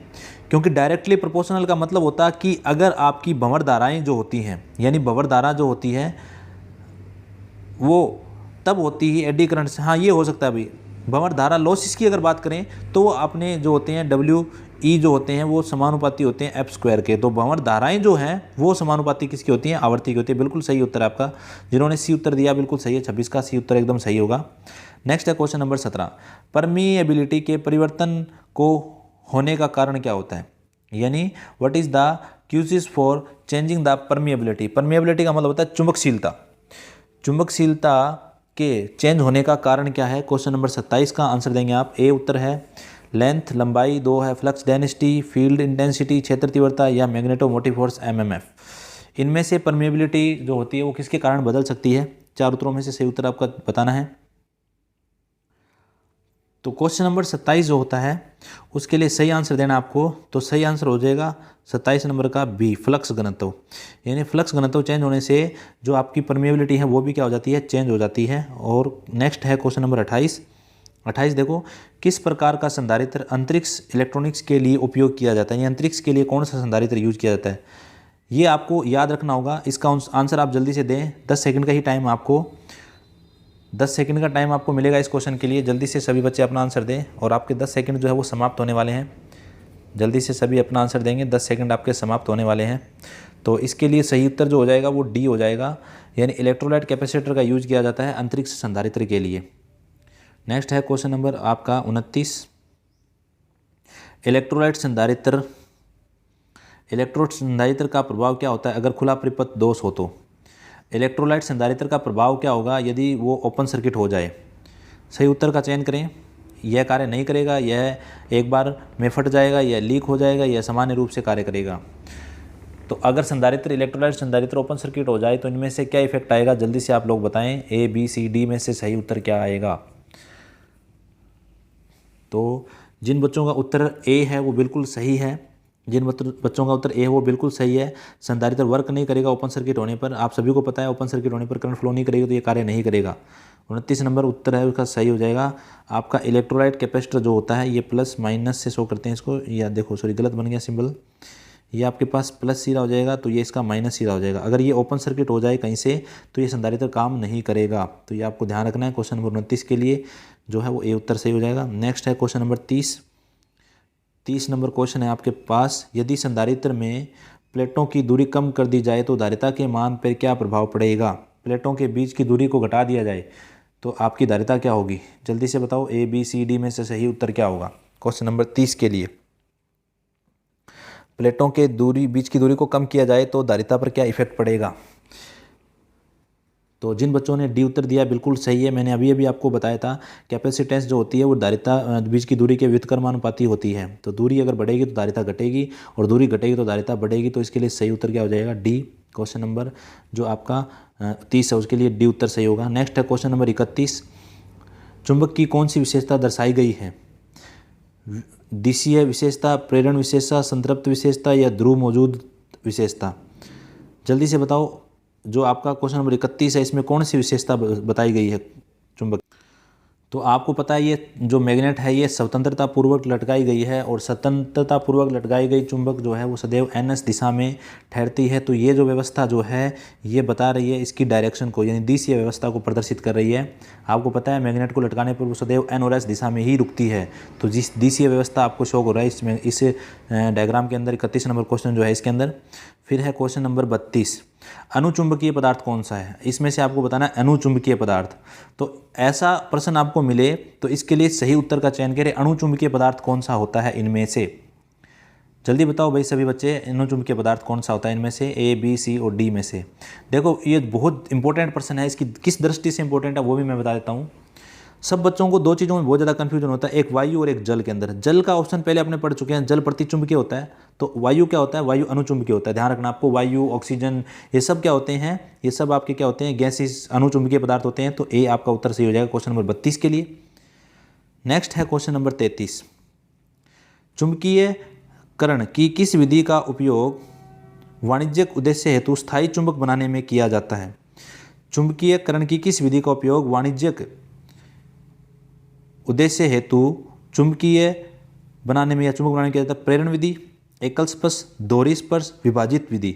क्योंकि डायरेक्टली प्रोपोर्शनल का मतलब होता है कि अगर आपकी भंवर धाराएं जो होती हैं, यानी भंवर धारा जो होती है वो तब होती है एडी करंट से। हाँ, ये हो सकता है भाई। भंवर धारा लॉसेस की अगर बात करें तो वो अपने जो होते हैं डब्ल्यू ई जो होते हैं वो समानुपाती होते हैं एफ स्क्वायर के। तो भंवर धाराएं जो हैं वो समानुपाती किसकी होती हैं? आवर्ती की होती है। बिल्कुल सही उत्तर आपका। जिन्होंने सी उत्तर दिया बिल्कुल सही है। 26 का सी उत्तर एकदम सही होगा। नेक्स्ट है क्वेश्चन नंबर 17। परमीएबिलिटी के परिवर्तन को होने का कारण क्या होता है? यानी what is the causes for changing the permeability. Permeability का मतलब होता है चुंबकशीलता। चुंबकशीलता के चेंज होने का कारण क्या है? क्वेश्चन नंबर 27 का आंसर देंगे आप। ए उत्तर है लेंथ लंबाई, 2 है फ्लक्स डेंसिटी, फील्ड इंटेंसिटी क्षेत्र तीव्रता, या मैग्नेटोमोटिव फोर्स एमएमएफ। इनमें से परमीएबिलिटी जो होती है वो किसके कारण बदल सकती है? 4 उत्तरों में से सही उत्तर आपका बताना है। तो क्वेश्चन नंबर 27 जो होता है उसके लिए सही आंसर देना आपको। तो सही आंसर हो जाएगा 27 नंबर का बी, फ्लक्स घनत्व। यानी फ्लक्स घनत्व चेंज होने से जो आपकी परमीएबिलिटी है वो भी क्या हो जाती है? चेंज हो जाती है। और नेक्स्ट है क्वेश्चन नंबर 28। 28 देखो, किस प्रकार का संधारित्र अंतरिक्ष इलेक्ट्रॉनिक्स के लिए उपयोग किया जाता है? या अंतरिक्ष के लिए कौन सा संधारित्र यूज किया जाता है? ये आपको याद रखना होगा। इसका आंसर आप जल्दी से दें। 10 सेकंड का ही टाइम आपको 10 सेकंड का टाइम आपको मिलेगा इस क्वेश्चन के लिए। जल्दी से सभी बच्चे अपना आंसर दें और आपके 10 सेकंड जो है वो समाप्त होने वाले हैं। जल्दी से सभी अपना आंसर देंगे, 10 सेकंड आपके समाप्त होने वाले हैं। तो इसके लिए सही उत्तर जो हो जाएगा वो डी हो जाएगा। यानी इलेक्ट्रोलाइट कैपेसिटर का यूज किया जाता है अंतरिक्ष संधारित्र के लिए। नेक्स्ट है क्वेश्चन नंबर आपका 29। इलेक्ट्रोलाइट संधारित्र का प्रभाव क्या होता है अगर खुला परिपथ दोष हो तो? इलेक्ट्रोलाइट संधारित्र का प्रभाव क्या होगा यदि वो ओपन सर्किट हो जाए? सही उत्तर का चयन करें। यह कार्य नहीं करेगा, यह एक बार में फट जाएगा, यह लीक हो जाएगा, यह सामान्य रूप से कार्य करेगा। तो अगर संधारित्र इलेक्ट्रोलाइट संधारित्र ओपन सर्किट हो जाए तो इनमें से क्या इफेक्ट आएगा? जल्दी से आप लोग बताएं। ए बी सी डी में से सही उत्तर क्या आएगा? तो जिन बच्चों का उत्तर ए है वो बिल्कुल सही है। जिन बच्चों का उत्तर ए है वो बिल्कुल सही है। संधारित्र वर्क नहीं करेगा ओपन सर्किट होने पर। आप सभी को पता है ओपन सर्किट होने पर करंट फ्लो नहीं करेगा तो ये कार्य नहीं करेगा। 29 नंबर उत्तर है उसका सही हो जाएगा आपका। इलेक्ट्रोलाइट कैपेसिटर जो होता है ये प्लस माइनस से शो करते हैं इसको। या देखो सॉरी गलत बन गया सिंबल। ये आपके पास प्लस सिरा हो जाएगा तो ये इसका माइनस सिरा हो जाएगा। अगर ये ओपन सर्किट हो जाए कहीं से तो ये संधारित्र काम नहीं करेगा। तो ये आपको ध्यान रखना है। क्वेश्चन नंबर 29 के लिए जो है वो ए उत्तर सही हो जाएगा। नेक्स्ट है क्वेश्चन नंबर 30। 30 नंबर क्वेश्चन है आपके पास। यदि संधारित्र में प्लेटों की दूरी कम कर दी जाए तो धारिता के मान पर क्या प्रभाव पड़ेगा? प्लेटों के बीच की दूरी को घटा दिया जाए तो आपकी धारिता क्या होगी? जल्दी से बताओ। ए बी सी डी में से सही उत्तर क्या होगा क्वेश्चन नंबर 30 के लिए? प्लेटों के बीच की दूरी को कम किया जाए तो धारिता पर क्या इफेक्ट पड़ेगा? तो जिन बच्चों ने डी उत्तर दिया बिल्कुल सही है। मैंने अभी आपको बताया था कैपेसिटेंस जो होती है वो धारिता बीच की दूरी के व्युत्क्रमानुपाती होती है। तो दूरी अगर बढ़ेगी तो धारिता घटेगी और दूरी घटेगी तो धारिता बढ़ेगी। तो इसके लिए सही उत्तर क्या हो जाएगा? डी। क्वेश्चन नंबर जो आपका 30 है उसके लिए डी उत्तर सही होगा। नेक्स्ट है क्वेश्चन नंबर 31। चुंबक की कौन सी विशेषता दर्शाई गई है? दिशीय विशेषता, प्रेरण विशेषता, संतृप्त विशेषता, या ध्रुव मौजूद विशेषता? जल्दी से बताओ। जो आपका क्वेश्चन नंबर 31 है इसमें कौन सी विशेषता बताई गई है चुंबक? तो आपको पता है ये जो मैग्नेट है ये स्वतंत्रता पूर्वक लटकाई गई है और स्वतंत्रता पूर्वक लटकाई गई चुंबक जो है वो सदैव NS दिशा में ठहरती है। तो ये जो व्यवस्था जो है ये बता रही है इसकी डायरेक्शन को, यानी दिशीय व्यवस्था को प्रदर्शित कर रही है। आपको पता है मैग्नेट को लटकाने पर वो सदैव N और S दिशा में ही रुकती है। तो जिस दिशीय व्यवस्था आपको शो हो रहा है इसमें इस डायग्राम के अंदर 31 नंबर क्वेश्चन जो है इसके अंदर। फिर है क्वेश्चन नंबर 32। अनुचुंबकीय पदार्थ कौन सा है? इसमें से आपको बताना है अनुचुंबकीय पदार्थ। तो ऐसा प्रश्न आपको मिले तो इसके लिए सही उत्तर का चयन करें। अणुचुंबकीय पदार्थ कौन सा होता है इनमें से? जल्दी बताओ भाई सभी बच्चे। अणुचुंबकीय पदार्थ कौन सा होता है इनमें से? ए बी सी और डी में से। देखो ये बहुत इंपॉर्टेंट प्रश्न है। इसकी किस दृष्टि से इंपॉर्टेंट है वो भी मैं बता देता हूँ। सब बच्चों को दो चीज़ों में बहुत ज़्यादा कन्फ्यूजन होता है, एक वायु और एक जल के अंदर। जल का ऑप्शन पहले अपने पढ़ चुके हैं, जल प्रतिचुंबकीय होता है। तो वायु क्या होता है? वायु अनुचुंबकीय होता है। ध्यान रखना आपको। वायु, ऑक्सीजन, ये सब क्या होते हैं? ये सब आपके क्या होते हैं? गैसेस, अनुचुंबकीय पदार्थ होते हैं। तो ए आपका उत्तर सही हो जाएगा क्वेश्चन नंबर 32 के लिए। नेक्स्ट है क्वेश्चन नंबर 33। चुंबकीयकरण की किस विधि का उपयोग वाणिज्यिक उद्देश्य हेतु स्थायी चुंबक बनाने में किया जाता है? चुंबकीयकरण की किस विधि का उपयोग वाणिज्यिक उद्देश्य हेतु चुंबकीय बनाने में या चुंबक बनाने में किया जाता है? प्रेरण विधि, एकल स्पर्श, दोहरी स्पर्श, विभाजित विधि।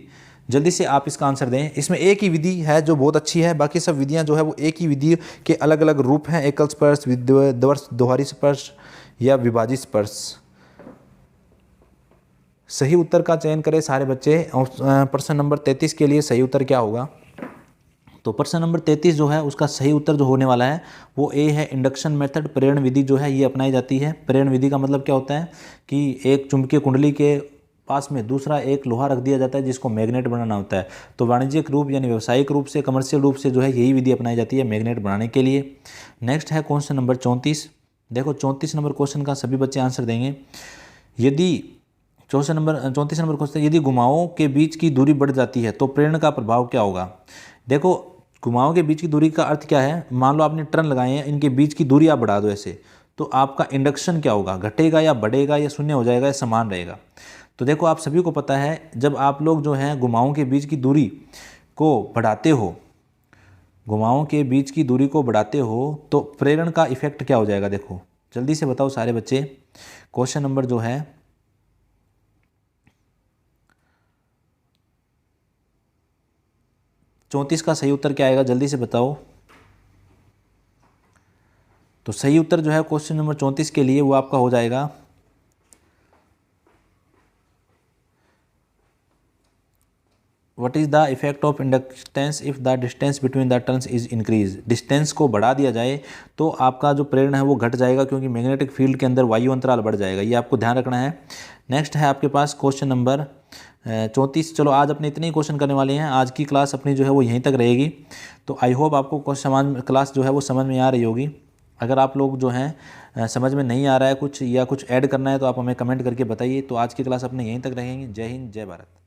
जल्दी से आप इसका आंसर दें। इसमें एक ही विधि है जो बहुत अच्छी है, बाकी सब विधियां जो है वो एक ही विधि के अलग अलग रूप हैं, एकल स्पर्श, दोहरी स्पर्श या विभाजित स्पर्श। सही उत्तर का चयन करें सारे बच्चे। प्रश्न नंबर 33 के लिए सही उत्तर क्या होगा? तो प्रश्न नंबर 33 जो है उसका सही उत्तर जो होने वाला है वो ए है, इंडक्शन मेथड, प्रेरण विधि जो है ये अपनाई जाती है। प्रेरण विधि का मतलब क्या होता है कि एक चुंबकीय कुंडली के पास में दूसरा एक लोहा रख दिया जाता है जिसको मैग्नेट बनाना होता है। तो वाणिज्यिक रूप यानी व्यावसायिक रूप से, कमर्शियल रूप से जो है यही विधि अपनाई जाती है मैग्नेट बनाने के लिए। नेक्स्ट है क्वेश्चन नंबर 34। देखो 34 नंबर क्वेश्चन का सभी बच्चे आंसर देंगे। यदि 34 नंबर क्वेश्चन, यदि घुमावों के बीच की दूरी बढ़ जाती है तो प्रेरण का प्रभाव क्या होगा? देखो घुमावों के बीच की दूरी का अर्थ क्या है, मान लो आपने टर्न लगाए हैं, इनके बीच की दूरी आप बढ़ा दो ऐसे, तो आपका इंडक्शन क्या होगा? घटेगा या बढ़ेगा या शून्य हो जाएगा या समान रहेगा? तो देखो आप सभी को पता है जब आप लोग जो हैं घुमावों के बीच की दूरी को बढ़ाते हो, घुमावों के बीच की दूरी को बढ़ाते हो तो प्रेरण का इफेक्ट क्या हो जाएगा? देखो जल्दी से बताओ सारे बच्चे। क्वेश्चन नंबर जो है 34 का सही उत्तर क्या आएगा? जल्दी से बताओ। तो सही उत्तर जो है क्वेश्चन नंबर 34 के लिए वो आपका हो जाएगा what is the effect of inductance if the distance between the turns is increase. Distance को बढ़ा दिया जाए तो आपका जो प्रेरण है वो घट जाएगा, क्योंकि मैग्नेटिक फील्ड के अंदर वायु अंतराल बढ़ जाएगा। ये आपको ध्यान रखना है। नेक्स्ट है आपके पास क्वेश्चन नंबर 34। चलो आज अपने इतने ही क्वेश्चन करने वाले हैं। आज की क्लास अपनी जो है वो यहीं तक रहेगी। तो आई होप आपको क्लास जो है वो समझ में आ रही होगी। अगर आप लोग जो हैं समझ में नहीं आ रहा है कुछ या कुछ ऐड करना है तो आप हमें कमेंट करके बताइए। तो आज की क्लास अपने यहीं तक रहेंगे। जय हिंद, जय भारत।